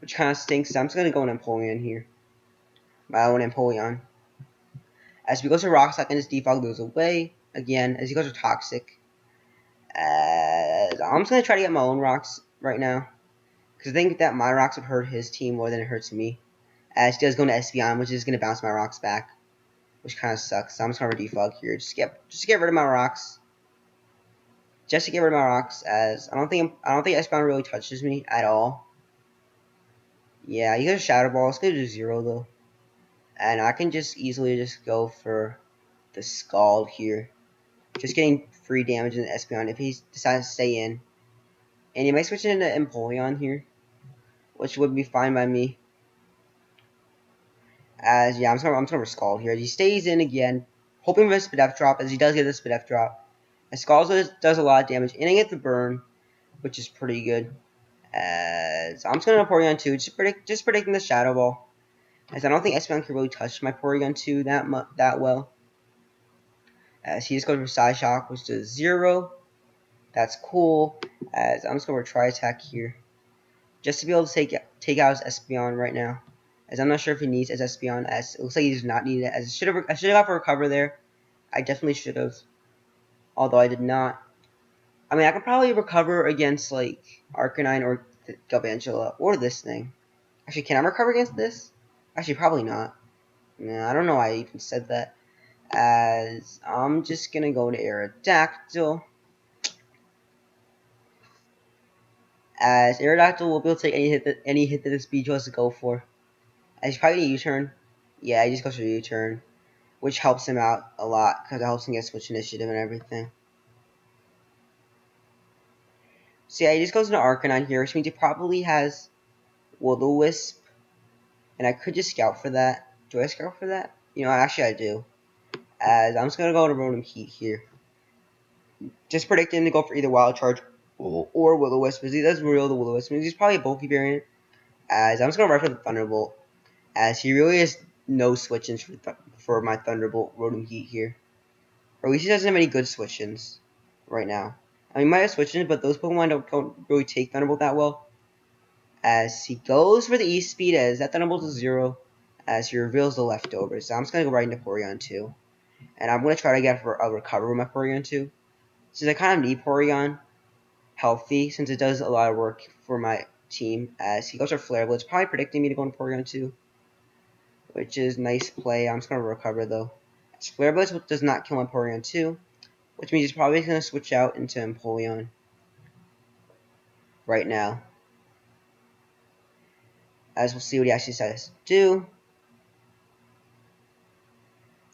which kind of stinks. So I'm just gonna go into Empoleon here. My own Empoleon. As he goes to Rocks, I can just defog those away again. As he goes to Toxic, I'm just gonna try to get my own Rocks right now, because I think that my Rocks would hurt his team more than it hurts me. As he does go to SVI, which is gonna bounce my Rocks back, which kind of sucks. So I'm just gonna defog here, just to get rid of my Rocks. Just to get rid of my Rocks, as I don't think SVI really touches me at all. Yeah, you got a Shadow Ball. It's gonna do 0 though. And I can just easily just go for the Scald here. Just getting free damage in the Espeon if he decides to stay in. And he might switch into Empoleon here, which would be fine by me. As yeah, I'm just gonna Scald here. As he stays in again, hoping for a Spidef drop, as he does get the Spidef drop. And Scald does a lot of damage, and I get the burn, which is pretty good. As I'm just gonna Porygon 2, just predicting the Shadow Ball. As I don't think Espeon can really touch my Porygon 2 that well. As he just goes for Side Shock, which does 0. That's cool. As I'm just going to try attack here. Just to be able to take out his Espeon right now. As I'm not sure if he needs his Espeon. As it looks like he does not need it. As I should have got for Recover there. I definitely should have. Although I did not. I mean, I could probably recover against like Arcanine or Galvantula or this thing. Actually, can I recover against this? Actually, probably not. Nah, I don't know why I even said that. As I'm just gonna go to Aerodactyl. As Aerodactyl will be able to take any hit that the speed chose to go for. As he's probably a U-turn. Yeah, he just goes for a U-turn. Which helps him out a lot, because it helps him get switch initiative and everything. So yeah, he just goes into Arcanine here, which means he probably has Will-O-Wisp. And I could just scout for that. Do I scout for that? You know, actually I do. As I'm just going to go to Rotom Heat here. Just predicting to go for either Wild Charge or Will-O-Wisp, because he does real the Will-O-Wisp. He's probably a bulky variant. As I'm just going to run for the Thunderbolt. As he really has no switch-ins for my Thunderbolt Rotom Heat here. Or at least he doesn't have any good switch-ins right now. I mean, he might have switch-ins, but those Pokemon don't really take Thunderbolt that well. As he goes for the E-Speed, as that Thunderbolt is 0, as he reveals the leftovers. So I'm just going to go right into Porygon 2. And I'm going to try to get a recover with my Porygon 2. Since I kind of need Porygon healthy, since it does a lot of work for my team. As he goes for Flare Blitz, probably predicting me to go into Porygon 2. Which is nice play. I'm just going to recover though. Flare Blitz does not kill my Porygon 2, which means he's probably going to switch out into Empoleon right now. As we'll see what he actually decides to do.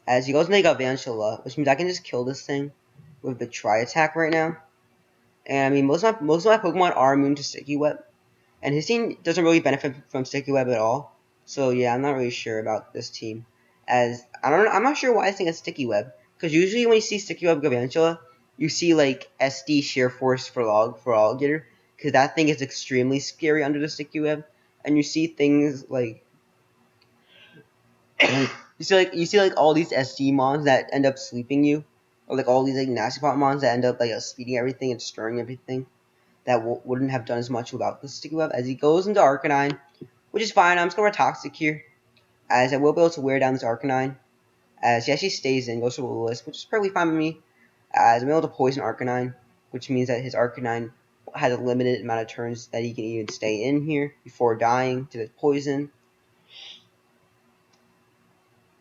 As he goes into Galvantula, which means I can just kill this thing with the Tri Attack right now. And I mean, most of my Pokemon are immune to Sticky Web, and his team doesn't really benefit from Sticky Web at all. So yeah, I'm not really sure about this team. As I'm not sure why I think it's Sticky Web, because usually when you see Sticky Web Galvantula, you see like SD Sheer Force for Alligator, because that thing is extremely scary under the Sticky Web, and you see things like you see like all these SD mons that end up sleeping you, or like all these like nasty pot mons that end up like speeding everything and destroying everything. That wouldn't have done as much without the Sticky Web. As he goes into Arcanine, which is fine. I'm just going to Toxic here, as I will be able to wear down this Arcanine. As he actually stays in, goes to Will-O-Wisp, which is perfectly fine with me. As I'm able to poison Arcanine, which means that his Arcanine has a limited amount of turns that he can even stay in here before dying to the poison.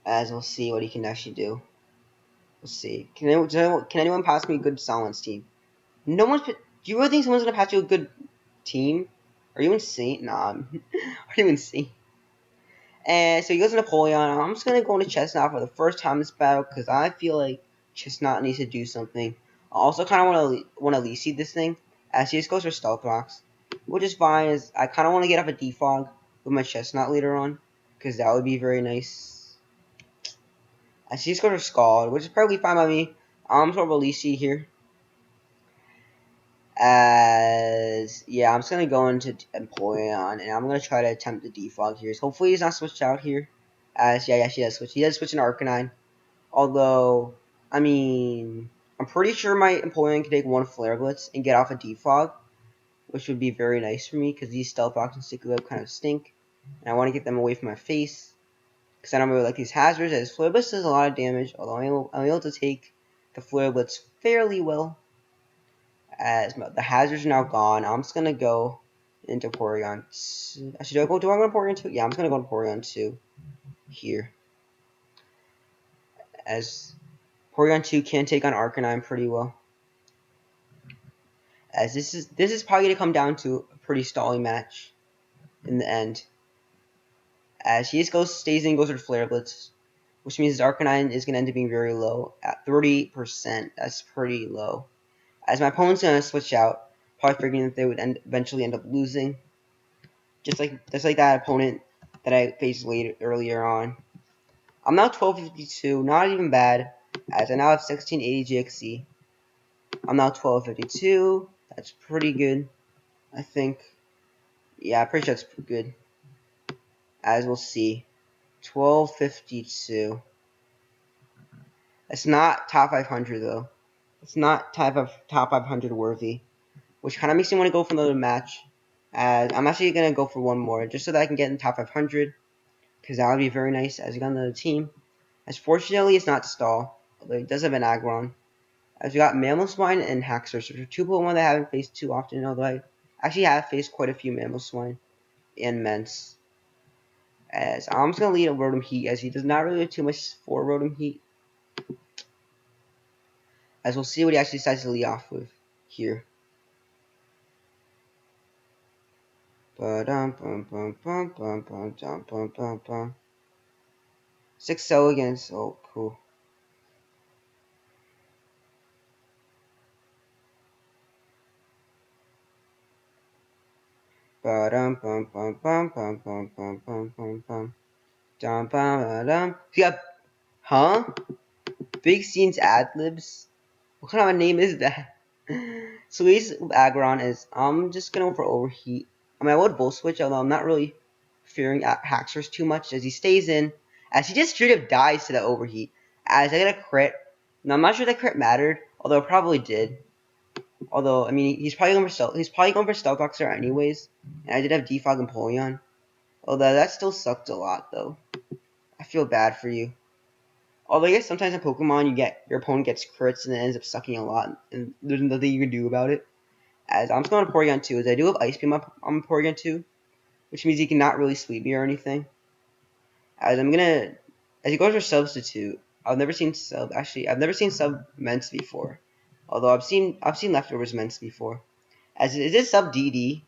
As we'll see what he can actually do. Let's see. Can anyone pass me a good Silence team? No one's. Do you really think someone's gonna pass you a good team? Are you insane? Nah. Are you insane? And so he goes to Napoleon. I'm just gonna go into Chestnut for the first time in this battle because I feel like Chestnut needs to do something. I also kind of want to lead seed this thing, as he just goes for Stealth Rocks, which is fine. As I kind of want to get off a Defog with my Chestnut later on, because that would be very nice. As he just goes for Scald, which is perfectly fine by me. I'm sort of a lead seed here. As yeah, I'm just gonna go into Empoleon, and I'm gonna try to attempt the defog here. So hopefully he's not switched out here. As yeah, he does switch. He does switch in Arcanine. Although, I mean, I'm pretty sure my Empoleon can take one Flare Blitz and get off a defog, which would be very nice for me because these Stealth Rocks and Sticky Web kind of stink, and I want to get them away from my face because I don't really like these hazards. As Flare Blitz does a lot of damage, although I'm able to take the Flare Blitz fairly well. As the hazards are now gone, I'm just gonna go into Porygon. Actually, do I go to Porygon 2? Yeah, I'm just gonna go to Porygon 2 here. As Porygon 2 can take on Arcanine pretty well. As this is probably gonna come down to a pretty stalling match in the end. As he just stays in, goes for Flare Blitz, which means his Arcanine is going to end up being very low at 30%. That's pretty low. As my opponent's going to switch out, probably figuring that they would eventually end up losing, just like that opponent that I faced earlier on. I'm now 1252, not even bad, as I now have 1680 GXC. I'm now 1252. That's pretty good, I think. Yeah, I'm pretty sure that's good. As we'll see. 1252. It's not top 500 though. It's not top 500 worthy, which kind of makes me want to go for another match. As I'm actually gonna go for one more, just so that I can get in top 500, because that would be very nice as we got another team. As fortunately, it's not Stall, although it does have an Aggron. As we got Mamoswine and Haxorus, which are two Pokemon that I haven't faced too often, although I actually have faced quite a few Mamoswine and Mence. As I'm just gonna lead a Rotom Heat, as he does not really have too much for Rotom Heat. As we'll see what he actually decides to lead off with here. Six cell against. Oh, cool. Yeah, huh? Big Scenes ad libs. What kind of a name is that? So his Aggron is, I'm just gonna go for Overheat. I mean, I would Bull Switch, although I'm not really fearing Haxorus too much, as he stays in, as he just straight up dies to the Overheat. As I get a crit. Now, I'm not sure that crit mattered, although it probably did. Although, I mean, he's probably going for Stealth Boxer anyways, and I did have Defog and Porygon. Although, that still sucked a lot, though. I feel bad for you. Although I guess sometimes in Pokemon your opponent gets crits and it ends up sucking a lot, and there's nothing you can do about it. As I'm still on Porygon 2, as I do have Ice Beam up on Porygon 2, which means he cannot really sweep me or anything. As he goes for Substitute, I've never seen Sub Mence before. Although I've seen Leftovers Mence before. As is this Sub DD?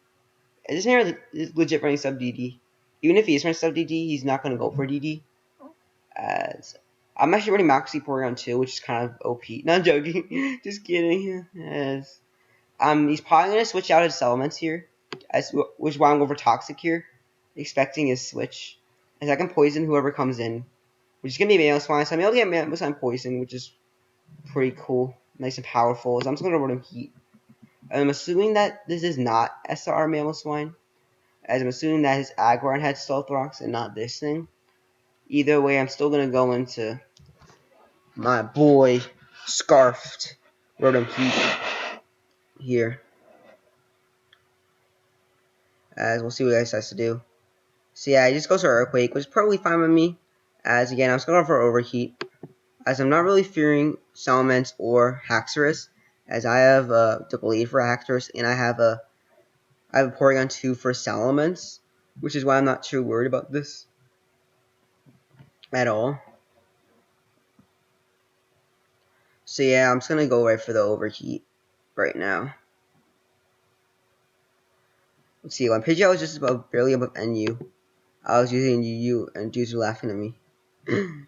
Is this here legit running Sub DD? Even if he is running Sub DD, he's not gonna go for DD. As I'm actually running Moxie Porygon 2, which is kind of OP. Not joking. Just kidding. As he's probably gonna switch out his elements here, which is why I'm going for Toxic here, expecting his switch. As I can poison whoever comes in, which is gonna be Mamoswine. So I'm able to get Mamoswine poison, which is pretty cool, nice and powerful. So I'm just gonna run him Heat. I'm assuming that this is not SR Mamoswine, as I'm assuming that his Aggron had Stealth Rocks and not this thing. Either way, I'm still gonna go into my boy Scarfed Rotom Heat here. As we'll see what he decides to do. So yeah, he just goes for Earthquake, which is probably fine with me. As again, I'm just going for Overheat. As I'm not really fearing Salamence or Haxorus. As I have the Blade for Haxorus, and I have a Porygon 2 for Salamence. Which is why I'm not too worried about this at all. So yeah, I'm just going to go right for the Overheat right now. Let's see, when Pidgeot was just barely above NU, I was using UU, and dudes were laughing at me.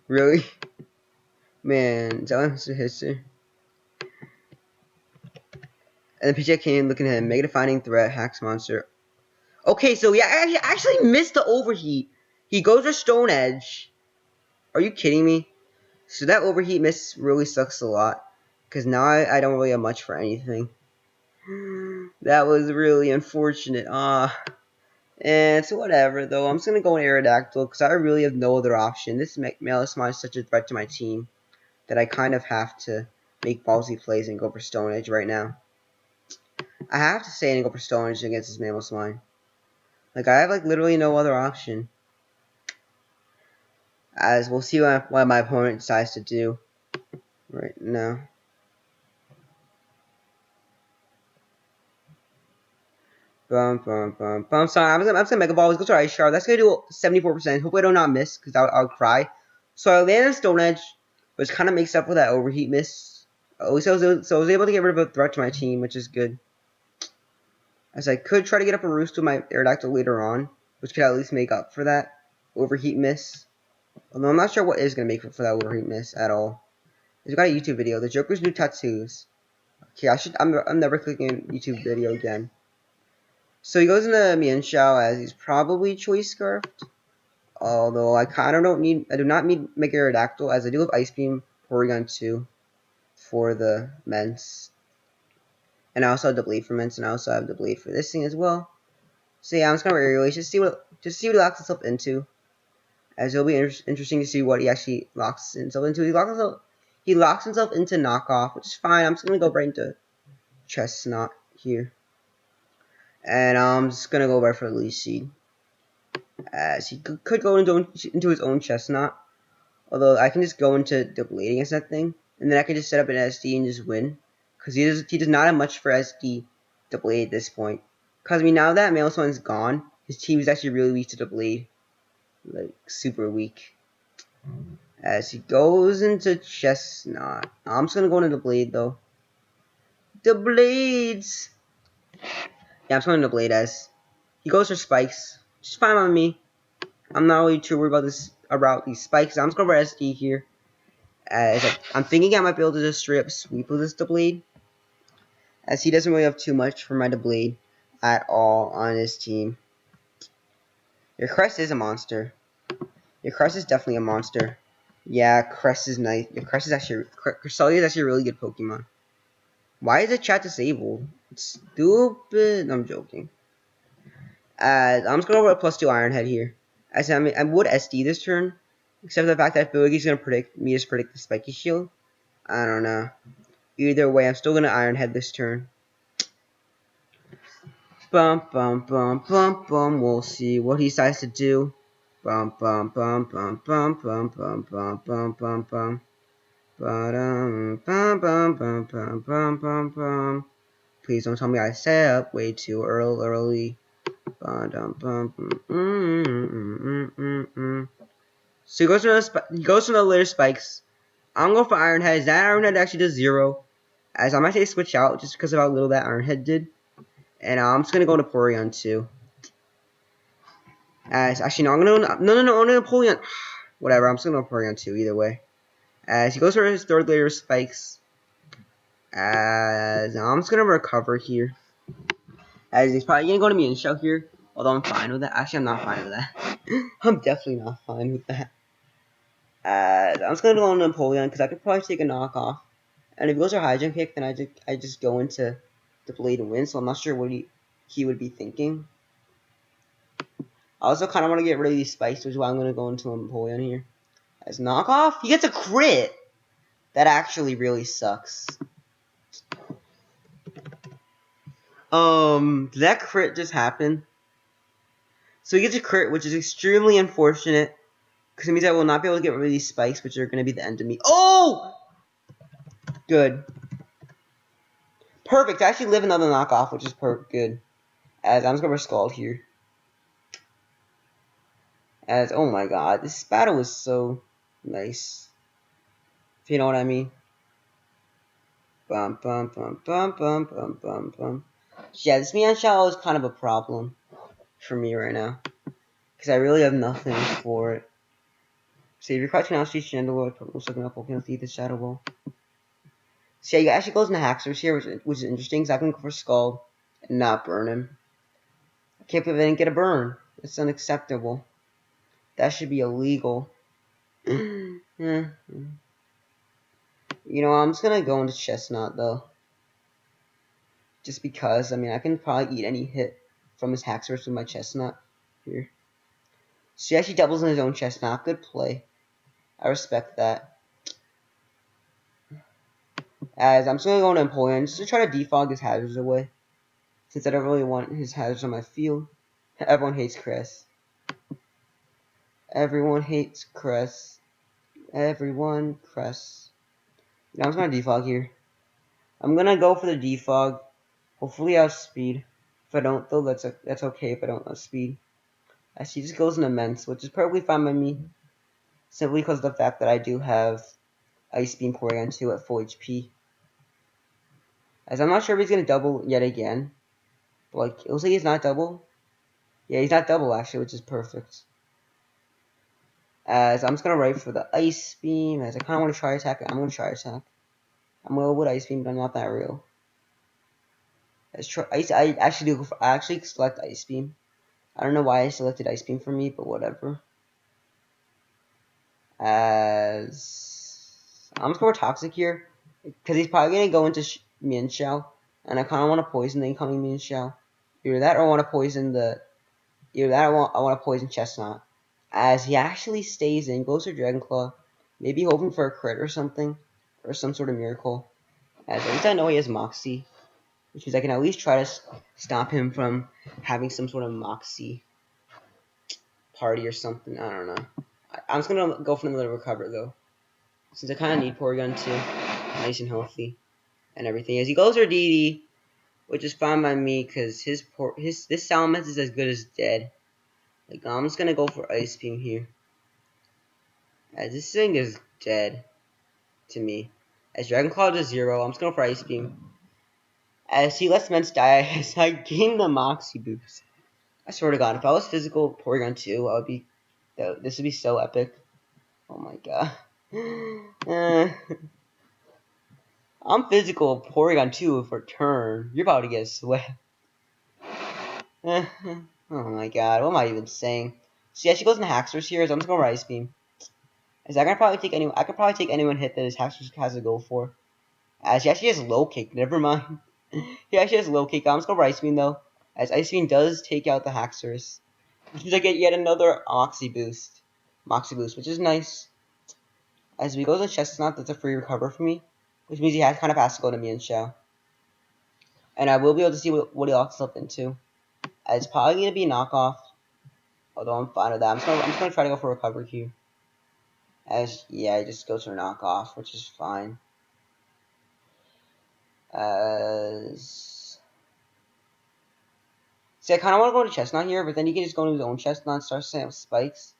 Really? Man, is that what Mr. History? And then Pidgeot came looking at him, Mega Defining Threat, Hacks Monster. Okay, so yeah, he actually missed the Overheat. He goes for Stone Edge. Are you kidding me? So that Overheat miss really sucks a lot. Because now I don't really have much for anything. That was really unfortunate. And so whatever, though. I'm just going to go in Aerodactyl because I really have no other option. This Mamoswine is such a threat to my team that I kind of have to make ballsy plays and go for Stone Edge right now. I have to say and go for Stone Edge against this Mamoswine. Like, I have, like, literally no other option. As we'll see what my opponent decides to do right now. Sorry, I'm just gonna Mega Ball. Let's go to Ice Shard. That's gonna do 74%. Hopefully I do not miss, because I'll cry. So I landed on Stone Edge, which kind of makes up for that Overheat miss. At least I was able to get rid of a threat to my team, which is good. As I could try to get up a Roost with my Aerodactyl later on, which could at least make up for that. overheat miss. Although I'm not sure what is gonna make for that overheat miss at all. He's got a YouTube video. The Joker's new tattoos. Okay, I'm never clicking a YouTube video again. So he goes into Mian Shao as he's probably choice scarfed. Although I do not need Mega Aerodactyl as I do have Ice Beam, Porygon 2 for the Ments. And I also have the Blade for Ments, and I also have the Blade for this thing as well. So yeah, I'm just gonna aerial just see what he locks himself into. As it'll be interesting to see what he actually locks himself into. He locks himself into knockoff, which is fine. I'm just gonna go right into Chestnut here. And I'm just gonna go right for the Leech Seed. As he could go into his own Chestnut. Although I can just go into the Blade against that thing. And then I can just set up an SD and just win. Because he does not have much for SD the Blade at this point. Because I mean now that Maelstrom is gone, his team is actually really weak to the Blade. Like super weak. As he goes into Chestnut. I'm just gonna go into the Blade though. The Blades! Yeah, I'm just going into Blade as he goes for spikes. Just fine on me. I'm not really too worried about these spikes. I'm just going for SD here. As I'm thinking I might be able to just straight up sweep with this Blade. As he doesn't really have too much for my Blade at all on his team. Your Crest is a monster. Your Crest is definitely a monster. Yeah, Crest is nice. Your Crest is actually Cresselia is actually a really good Pokemon. Why is the chat disabled? It's stupid. I'm joking. I'm just gonna go with a +2 Iron Head here. As I mean, I would SD this turn, except for the fact that Boogie's gonna predict the Spiky Shield. I don't know. Either way, I'm still gonna Iron Head this turn. Bum bum bum bum bum. We'll see what he decides to do. Bum bum bum bum bum bum bum bum bum bum bum. Bum bum bum bum bum bum bum bum. Please don't tell me I set up way too early. So he goes for the later spikes. I'm going for Iron Head. That Iron Head actually does 0. As I might say switch out just because of how little that Iron Head did. And I'm just gonna go to Porygon 2. As actually no, I'm gonna no Porygon. Whatever, I'm just gonna go Porygon 2 either way. As he goes for his third layer spikes. As I'm just gonna recover here. As he's probably gonna go to me and show here. Although I'm fine with that. Actually, I'm not fine with that. I'm definitely not fine with that. I'm just gonna go on Napoleon because I could probably take a knockoff. And if he goes for high jump kick, then I just go into the Blade and win. So I'm not sure what he would be thinking. I also kind of want to get rid of these spikes, which is why I'm gonna go into Napoleon here. As knockoff, he gets a crit. That actually really sucks. Did that crit just happen? So he gets a crit, which is extremely unfortunate. Because it means I will not be able to get rid of these spikes, which are going to be the end of me. Oh! Good. Perfect. I actually live another knockoff, which is good. As I'm just going to Scald here. As, oh my god, this battle is so nice. If you know what I mean. Bum, bum, bum, bum, bum, bum, bum, bum. Yeah, this Mian Shao is kind of a problem for me right now. Because I really have nothing for it. So if you're crouching out, she's Chandelure, looks like up Pokemon Thief, the Shadow Ball. So yeah, he actually goes into Haxorus here, which is interesting, because I can go for Scald and not burn him. I can't believe I didn't get a burn. It's unacceptable. That should be illegal. You know, I'm just gonna go into Chestnut, though. Just because, I mean, I can probably eat any hit from his Haxorus with my Chestnut here. So he actually doubles in his own Chestnut. Good play. I respect that. As I'm just going to go into Empoleon just to try to defog his hazards away. Since I don't really want his hazards on my field. Everyone hates Cress. Everyone hates Cress. Everyone Cress. Now I'm just going to defog here. I'm going to go for the defog. Hopefully I outspeed. If I don't though, that's okay if I don't outspeed. As he just goes in immense, which is perfectly fine by me. Simply because of the fact that I do have Ice Beam Porygon 2 at full HP. As I'm not sure if he's going to double yet again. But like, it looks like he's not double. Yeah, he's not double actually, which is perfect. As I'm just gonna write for the ice beam. As I kind of want to try attack. I'm gonna try attack. I'm gonna go with ice beam, but I'm not that real. Let's try ice. I actually do. I actually select ice beam. I don't know why I selected ice beam for me, but whatever. As I'm just going for toxic here, because he's probably gonna go into Min Shao, and I kind of want to poison the incoming Min Shao. Either that, or I want to poison the. Either that, or I want to poison Chestnut. As he actually stays in, goes for Dragon Claw, maybe hoping for a crit or something, or some sort of miracle. As at least I know he has Moxie, which means I can at least try to stop him from having some sort of Moxie party or something. I don't know. I'm just gonna go for another recover though, since I kind of need Porygon too, nice and healthy and everything. As he goes for DD, which is fine by me, cause this Salamence is as good as dead. Like I'm just gonna go for Ice Beam here, as this thing is dead to me. As Dragon Claw does 0, I'm just going for Ice Beam. As he lets Mence die, as I gain the Moxie boost. I swear to God, if I was physical Porygon 2, I would be. This would be so epic. Oh my god. I'm physical Porygon 2 for turn. You're about to get swept. Oh my god, what am I even saying? So yeah, she goes into Haxorus here, so I'm just going for Ice Beam. As I could probably take anyone hit that his Haxorus has to go for. As he actually has low kick, never mind. He actually has low kick. I'm just going for Ice Beam though. As Ice Beam does take out the Haxorus. Which means I get yet another Moxie boost. Which is nice. As we go to Chestnut, that's a free recover for me. Which means he kind of has to go to Mian Shao. And I will be able to see what he locks up into. It's probably going to be knockoff. Although I'm fine with that. I'm just going to try to go for recovery here. As, yeah, it just goes for knockoff, which is fine. As... See, I kind of want to go to Chestnut here, but then he can just go into his own Chestnut and start setting up spikes.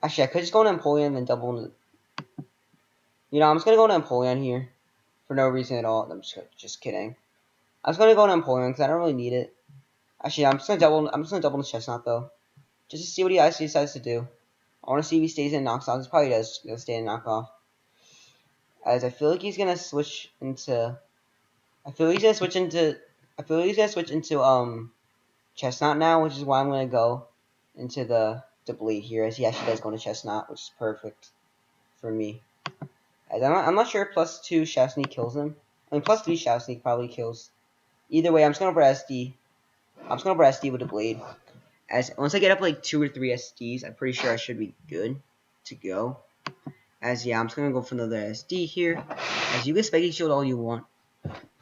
Actually, I could just go into Empoleon and then double into... You know, I'm just going to go into Empoleon here. For no reason at all. I'm just kidding. I'm just going to go into Empoleon because I don't really need it. Actually, I'm just going to double the Chestnut, though. Just to see what he actually decides to do. I want to see if he stays in knocks off. He probably does stay in knockoff. As I feel like he's going to switch into... I feel like he's going to switch into, Chestnut now, which is why I'm going to go into the bleed here, as he actually does go into Chestnut, which is perfect for me. As I'm not sure if +2 Shadow Sneak kills him. I mean, +3 Shadow Sneak probably kills. Either way, I'm just going to SD. I'm just going to SD with the blade. As once I get up like 2 or 3 SDs, I'm pretty sure I should be good to go. As yeah, I'm just going to go for another SD here. As you get Spiky Shield all you want.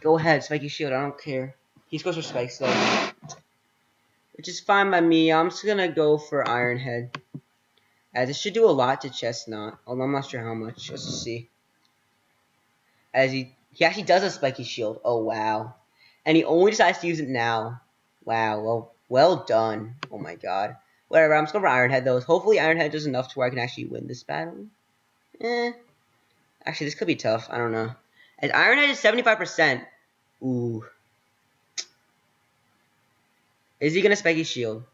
Go ahead, Spiky Shield, I don't care. He goes for Spikes though. Which is fine by me. I'm just going to go for Iron Head. As it should do a lot to Chestnut. Although I'm not sure how much. Let's just see. As he actually does a Spiky Shield. Oh, wow. And he only decides to use it now. Wow, well done. Oh my god. Whatever, I'm just going for Iron Head, though. Hopefully Iron Head does enough to where I can actually win this battle. Actually, this could be tough. I don't know. As Iron Head is 75%. Ooh. Is he going to Spiky Shield?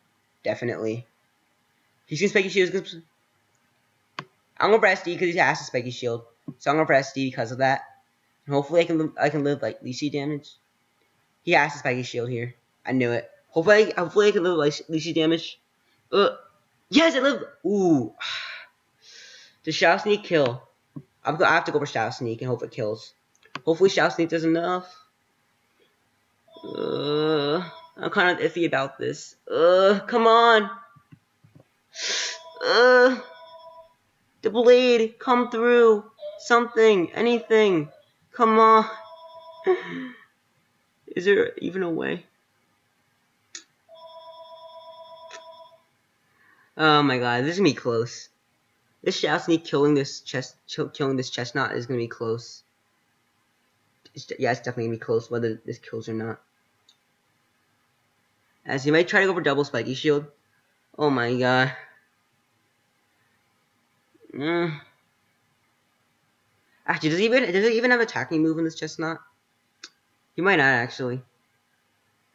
Definitely. He's going to Spiky Shield. I'm going for SD because he has a Spiky Shield. So I'm going for SD because of that. And hopefully I can live like Leechy damage. He has a Spiky Shield here. I knew it. Hopefully I can live like Leechy damage. Yes, I lived. Ooh. Does Shadow Sneak kill? I have to go for Shadow Sneak and hope it kills. Hopefully Shadow Sneak does enough. I'm kind of iffy about this. Come on. The blade, come through. Something, anything. Come on. Is there even a way? Oh my god, this is gonna be close. This Shadow Sneak killing this Chestnut is gonna be close. Yeah, it's definitely gonna be close, whether this kills or not. As he might try to go for double Spiky Shield. Oh my god. Actually, does he even have attacking move in this Chestnut? He might not actually,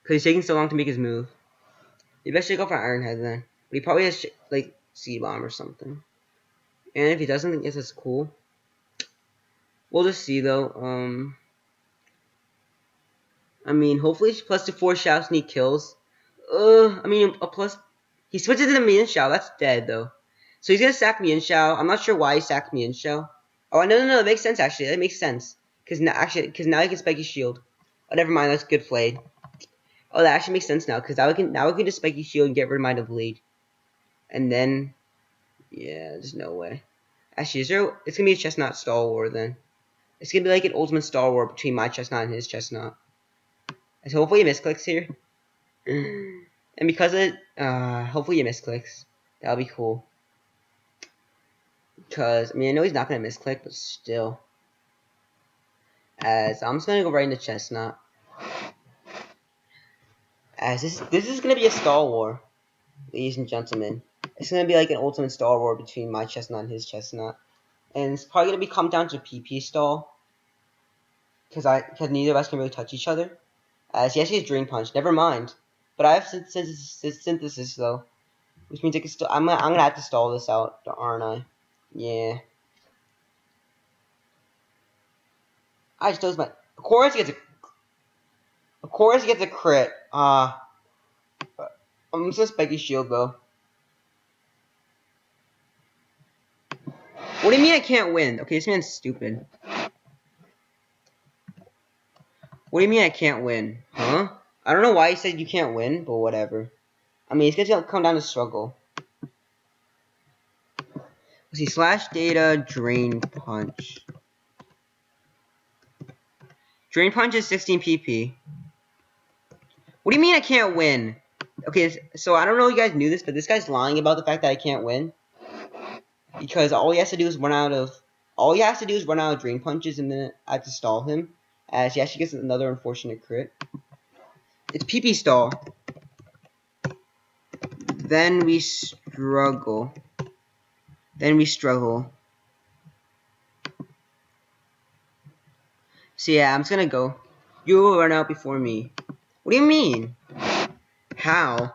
because he's taking so long to make his move. Maybe I should go for Iron Head then. But he probably has like Seed Bomb or something. And if he doesn't, I guess that's cool. We'll just see though. I mean, hopefully plus the 4 Shao sneak kills. I mean, a plus. He switches to the Mian Shao. That's dead though. So he's gonna sack Mian Shao. I'm not sure why he sacked Mian Shao. Oh no, it makes sense actually. That makes sense. Cause now he can Spiky Shield. Oh, never mind. That's good Flayed. Oh, that actually makes sense now. Cause now we can just Spiky Shield and get rid of my Blade. And then, yeah, there's no way. Actually, it's gonna be a Chestnut Stall War then. It's gonna be like an ultimate Stall War between my Chestnut and his Chestnut. So hopefully he misclicks here. And because of it, hopefully he misclicks. That'll be cool. Because, I mean, I know he's not going to misclick, but still. As I'm just going to go right into Chestnut. As this is going to be a Stall War, ladies and gentlemen. It's going to be like an ultimate Stall War between my Chestnut and his Chestnut. And it's probably going to come down to PP stall. Because neither of us can really touch each other. As yes, he has Drain Punch. Never mind. But I have synthesis though. Which means I can still. I'm gonna have to stall this out, aren't I? Yeah. I just chose my. Of course, he gets a crit. I'm just gonna Spiky Shield though. What do you mean I can't win? Okay, this man's stupid. What do you mean I can't win? Huh? I don't know why he said you can't win, but whatever. I mean, it's gonna come down to struggle. Let's see, slash data, Drain Punch. Drain Punch is 16 PP. What do you mean I can't win? Okay, so I don't know if you guys knew this, but this guy's lying about the fact that I can't win. Because all he has to do is run out of Drain Punches, and then I have to stall him. As he actually gets another unfortunate crit. It's PP stall. Then we struggle. So yeah, I'm just gonna go. You will run out before me. What do you mean? How?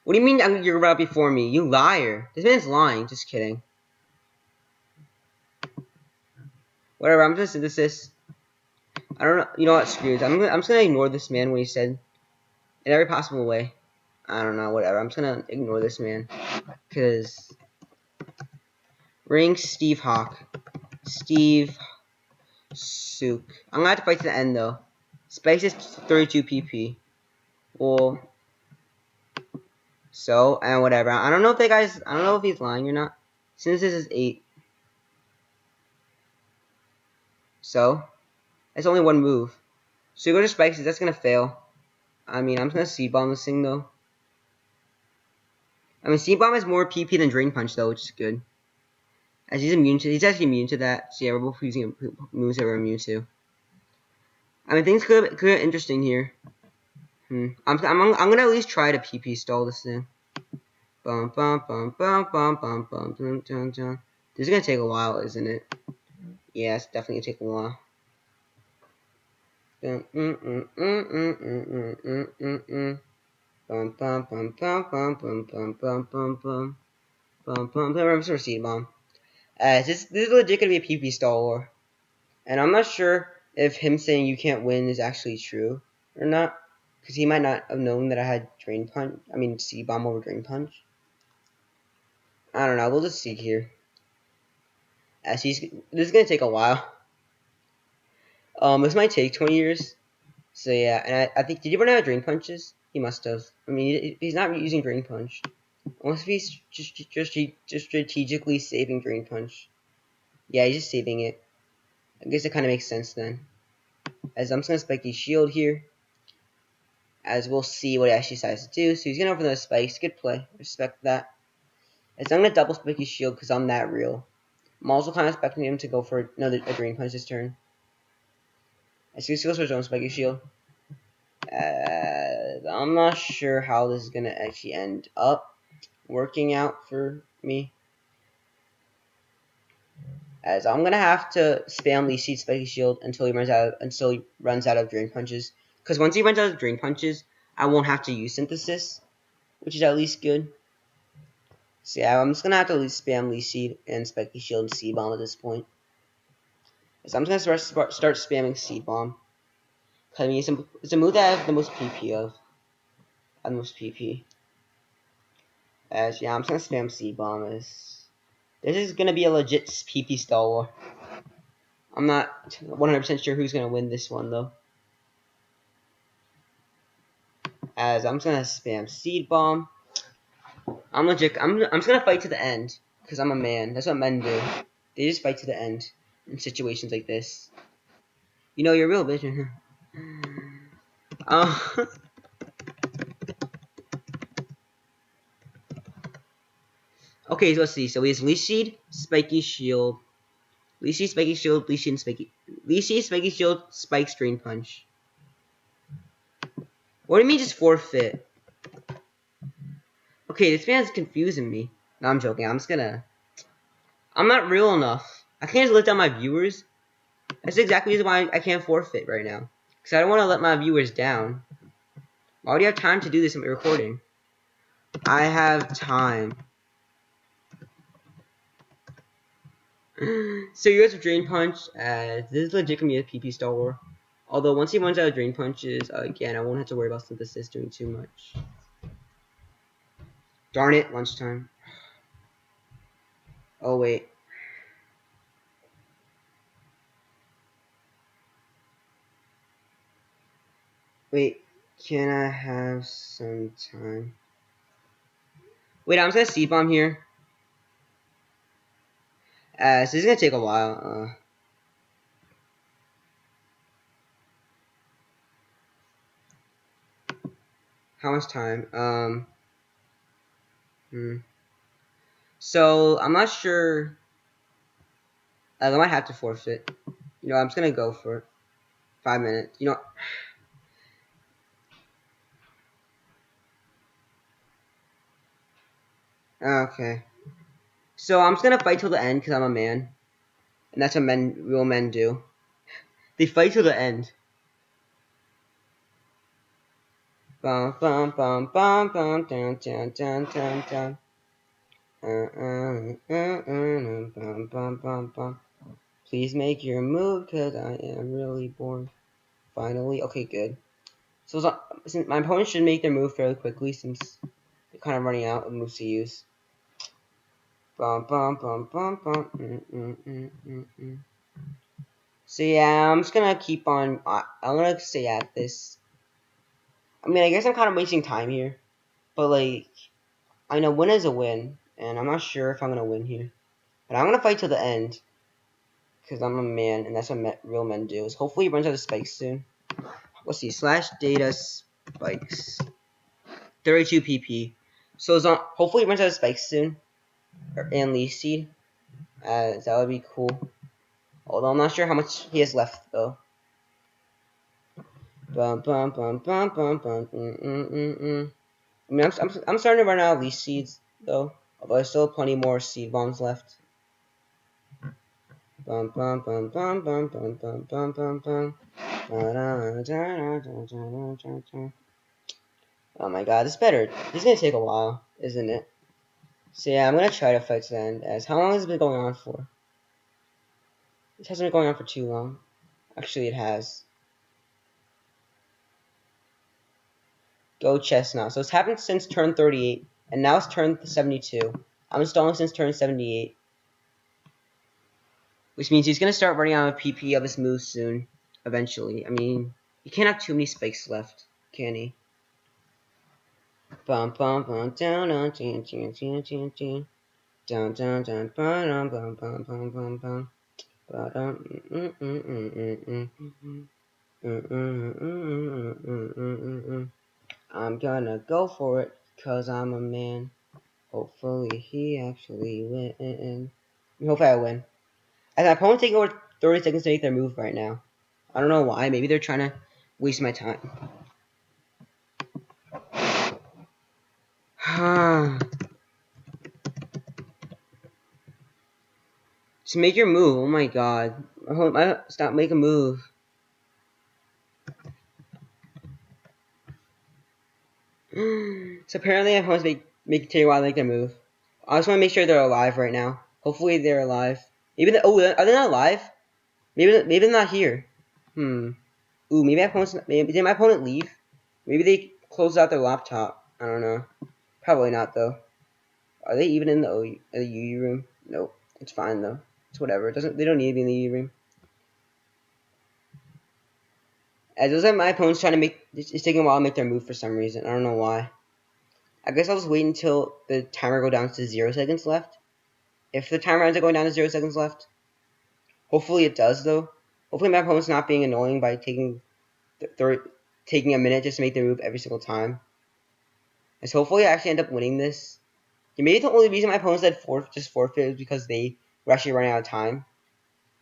What do you mean you're run out before me? You liar. This man's lying. Just kidding. Whatever, I'm just synthesis. I don't know. You know what? Screw it. I'm just gonna ignore this man when he said in every possible way. I don't know. Whatever. I'm just gonna ignore this man because ring Steve Hawk, Steve Sook. I'm gonna have to fight to the end though. Space is 32 PP. Well, so and whatever. I don't know if I don't know if he's lying or not. Since this is 8, so it's only one move. So you go to spikes. That's gonna fail. I mean, I'm just gonna Seed Bomb this thing though. I mean, Seed Bomb has more PP than Drain Punch though, which is good. As he's actually immune to that. So yeah, we're both using moves that we're immune to. I mean, things could get interesting here. I'm gonna at least try to PP stall this thing. Bum bum bum bum bum bum bum dun dun dun. This is gonna take a while, isn't it? Yeah, it's definitely gonna take a while. Bum bum bum bum bum bum bum bum bum bum bum bum bum. Remember Seed Bomb. This is legit gonna be a PP stall war. And I'm not sure if him saying you can't win is actually true or not. Because he might not have known that I had Drain Punch. I mean, Seed Bomb over Drain Punch. I don't know. We'll just see here. This is going to take a while. This might take 20 years. So yeah, and I think, did he run out of Drain Punches? He must have. I mean, he's not using Drain Punch. Unless if he's just strategically saving Drain Punch. Yeah, he's just saving it. I guess it kind of makes sense then. As I'm just going to Spiky Shield here. As we'll see what he actually decides to do. So he's going to open those spikes. Good play. Respect that. As I'm going to double Spiky Shield because I'm that real. I'm also kind of expecting him to go for a Drain Punch this turn. As he goes for his own Spiky Shield. I'm not sure how this is going to actually end up working out for me. As I'm going to have to spam Lee Seed Spiky Shield until he runs out of Drain Punches. Because once he runs out of Drain Punches, I won't have to use synthesis, which is at least good. So yeah, I'm just gonna have to at least spam Leaf Seed and Spiky Shield and Seed Bomb at this point. So I'm just gonna start spamming Seed Bomb. I mean, it's a move that I have the most PP of. The most PP. As yeah, I'm just gonna spam Seed Bomb. This is gonna be a legit PP Star War. I'm not 100% sure who's gonna win this one though. As I'm just gonna spam Seed Bomb. I'm legit. I'm just gonna fight to the end because I'm a man. That's what men do. They just fight to the end in situations like this. You know, you're a real bitch. Oh. Okay, so let's see. So we have Leaf Seed, Spiky Shield, Leaf Seed, Spiky Shield, Leaf Seed, and Spiky. Leaf Seed, Spiky Shield, Spike, Strain Punch. What do you mean just forfeit? Okay, this man's confusing me. No, I'm joking. I'm not real enough. I can't just let down my viewers. That's exactly the reason why I can't forfeit right now. Because I don't want to let my viewers down. Why do you have time to do this in my recording? I have time. So you guys have Drain Punch. This is legit gonna be a PP Star War. Although once he runs out of Drain Punches, again, I won't have to worry about Synthesis doing too much. Darn it, lunchtime. Oh wait. Wait, can I have some time? Wait, I'm just gonna Seed Bomb here. So this is gonna take a while. How much time? So I'm not sure. I might have to forfeit. You know, I'm just gonna go for it. 5 minutes. You know. Okay. So I'm just gonna fight till the end because I'm a man, and that's what real men do. They fight till the end. Bum bum bum bum bum dun dun dun dun dun. Bum bum bum bum. Please make your move, cause I am really bored. Finally, okay, good. So since my opponent should make their move fairly quickly, since they're kind of running out of moves to use. Bum bum bum bum bum. So yeah, I'm just gonna keep on. I'm gonna stay at this. I mean, I guess I'm kind of wasting time here, but like, I know win is a win, and I'm not sure if I'm gonna win here. But I'm gonna fight till the end, because I'm a man, and that's what real men do. Is hopefully he runs out of spikes soon. Let's see, slash data spikes, 32 PP. So it's hopefully he runs out of spikes soon, and Leaf Seed. That would be cool. Although I'm not sure how much he has left though. Bum bum bum bum bum bum. I mean, I'm starting to run out of Leaf Seeds though. Although I still have plenty more Seed Bombs left. Bum bum bum bum bum bum bum bum bum bum. Oh my god, this better. This is gonna take a while, isn't it? So yeah, I'm gonna try to fight to the end. As how long has it been going on for? It hasn't been going on for too long. Actually, it has. Go Chestnut. So it's happened since turn 38, and now it's turn 72. I'm installing since turn 78. Which means he's gonna start running out of PP of his move soon. Eventually. I mean, he can't have too many spikes left, can he? Bum bum bum down on down down down down down bum bum bum bum bum bum. I'm gonna go for it, cause I'm a man. Hopefully he actually wins. Hopefully I win. As my opponent taking over 30 seconds to make their move right now. I don't know why. Maybe they're trying to waste my time. Just make your move. Oh my god. Stop, make a move. So apparently my opponents make take a while to make their move. I just want to make sure they're alive right now. Hopefully they're alive. Maybe oh, are they not alive? Maybe they're not here. Hmm. Ooh, maybe did my opponent leave? Maybe they closed out their laptop. I don't know. Probably not though. Are they even in the UU room? Nope. It's fine though. It's whatever. They don't need to be in the UU room. As it looks like my opponent's trying to make it's taking a while to make their move for some reason. I don't know why. I guess I'll just wait until the timer goes down to 0 seconds left. If the timer ends up going down to 0 seconds left, hopefully it does though. Hopefully my opponent's not being annoying by taking a minute just to make their move every single time. As hopefully I actually end up winning this. Maybe the only reason my opponent said forfeit is because they were actually running out of time.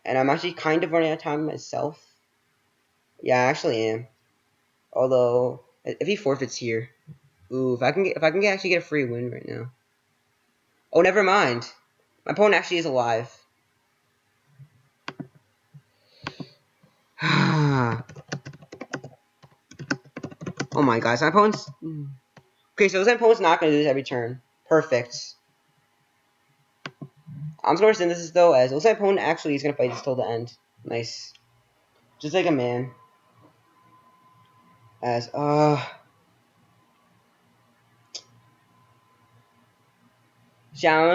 And I'm actually kind of running out of time myself. Yeah, I actually am. Although if he forfeits here, ooh, if I can actually get a free win right now. Oh, never mind. My opponent actually is alive. Oh my gosh, my opponent's okay. So this opponent's not going to do this every turn. Perfect. I'm just going to rescind this though, as looks like my opponent actually is going to fight this till the end. Nice, just like a man. As yeah,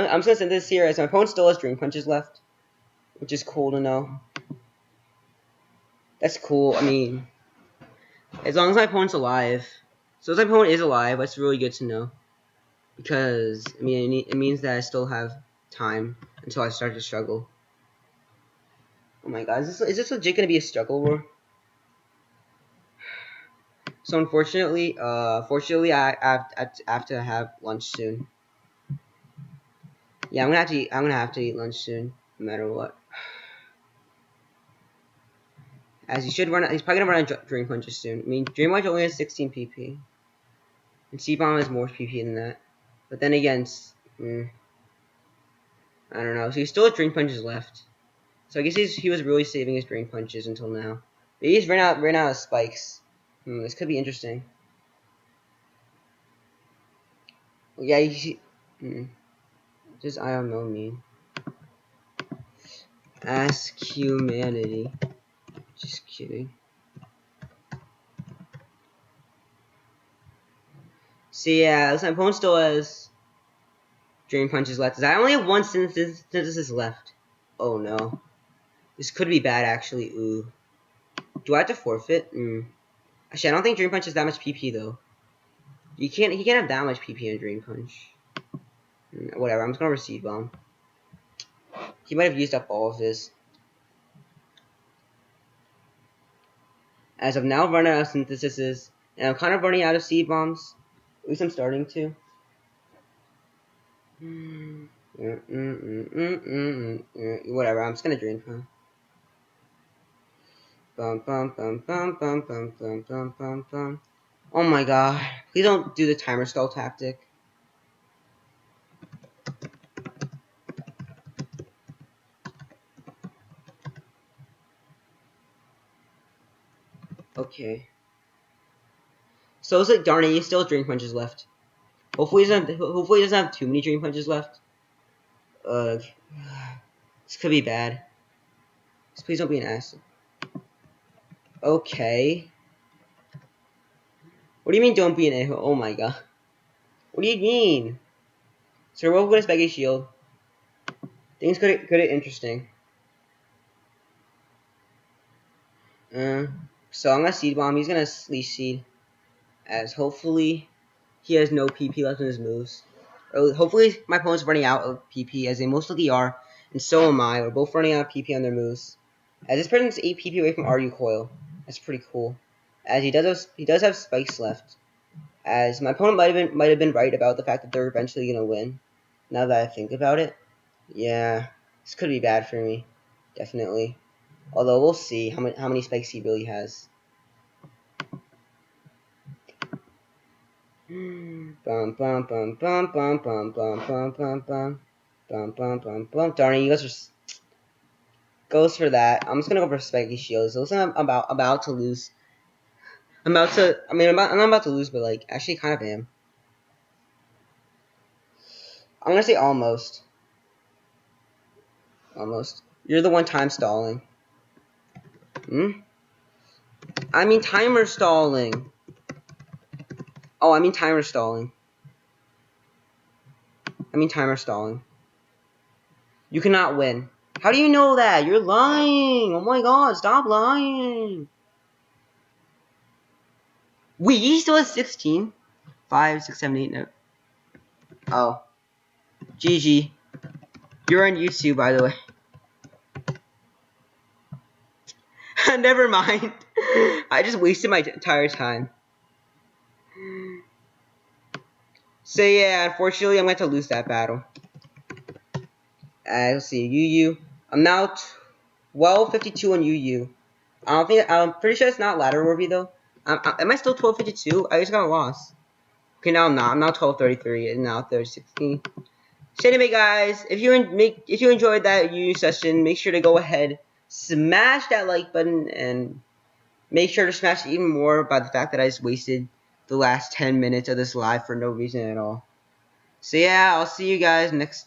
I'm just gonna send this here as my opponent still has Dream Punches left, which is cool to know. That's cool. I mean, as long as my opponent's alive. So if my opponent is alive, that's really good to know. Because, I mean, it means that I still have time until I start to struggle. Oh my god, is this legit gonna be a struggle war? So unfortunately, fortunately, I have to have lunch soon. Yeah, I'm gonna have to eat lunch soon, no matter what. As he should run, he's probably gonna run out of Dream Punches soon. I mean, Dream Punch only has 16 PP, and C-Bomb has more PP than that. But then again, I don't know. So he still has Dream Punches left. So I guess he was really saving his Dream Punches until now. But he's ran out of spikes. This could be interesting. Yeah, just I don't know mean. Ask humanity. Just kidding. So yeah, my opponent still has Dream Punches left. I only have one synthesis left. Oh no. This could be bad actually. Ooh. Do I have to forfeit? Actually, I don't think Dream Punch has that much PP though. He can't have that much PP in Dream Punch. Whatever, I'm just gonna receive bomb. He might have used up all of his. As I've now run out of synthesises, and I'm kind of running out of seed bombs. At least I'm starting to. Whatever, I'm just gonna Dream Punch. Bum bum bum bum bum bum bum bum bum bum. Oh my god. Please don't do the timer skull tactic. Okay. So it's like darn it, he still has Dream Punches left. Hopefully he doesn't have too many Dream Punches left. Ugh. This could be bad. Just please don't be an ass. Okay. What do you mean don't be an a Oh my god. What do you mean? Sir Wolf with a Spaghetti Shield. Things could get interesting. So I'm gonna Seed Bomb. He's gonna Leash Seed. As hopefully he has no PP left in his moves. Or hopefully my opponent's running out of PP, as they most likely are, and so am I. We're both running out of PP on their moves. As this person's 8 PP away from RU Coil. That's pretty cool. As he does have spikes left. As my opponent might have been right about the fact that they're eventually gonna win. Now that I think about it. Yeah. This could be bad for me. Definitely. Although we'll see how many spikes he really has. Bum bum bum bum bum bum bum bum bum bum bum bum bum. Darn it, you guys are goes for that. I'm just gonna go for Spiky Shields. Looks like I'm about to lose. I'm about to. I mean, I'm not about to lose, but like, actually, kind of am. I'm gonna say almost. Almost. You're the one time stalling. Hmm. I mean timer stalling. Oh, I mean timer stalling. I mean timer stalling. You cannot win. How do you know that? You're lying. Oh my god, stop lying. Wait, you still have 16? 5, 6, 7, 8, no. Oh. GG. You're on YouTube, by the way. Never mind. I just wasted my entire time. So yeah, unfortunately, I'm going to lose that battle. Let's see, UU. I'm now 1252 on UU. I don't think. I'm pretty sure it's not ladder worthy though. Am I still 1252? I just got a loss. Okay, now I'm not. I'm now 1233 and now 3016. So anyway, guys, if you enjoyed that UU session, make sure to go ahead, smash that like button, and make sure to smash it even more by the fact that I just wasted the last 10 minutes of this live for no reason at all. So yeah, I'll see you guys next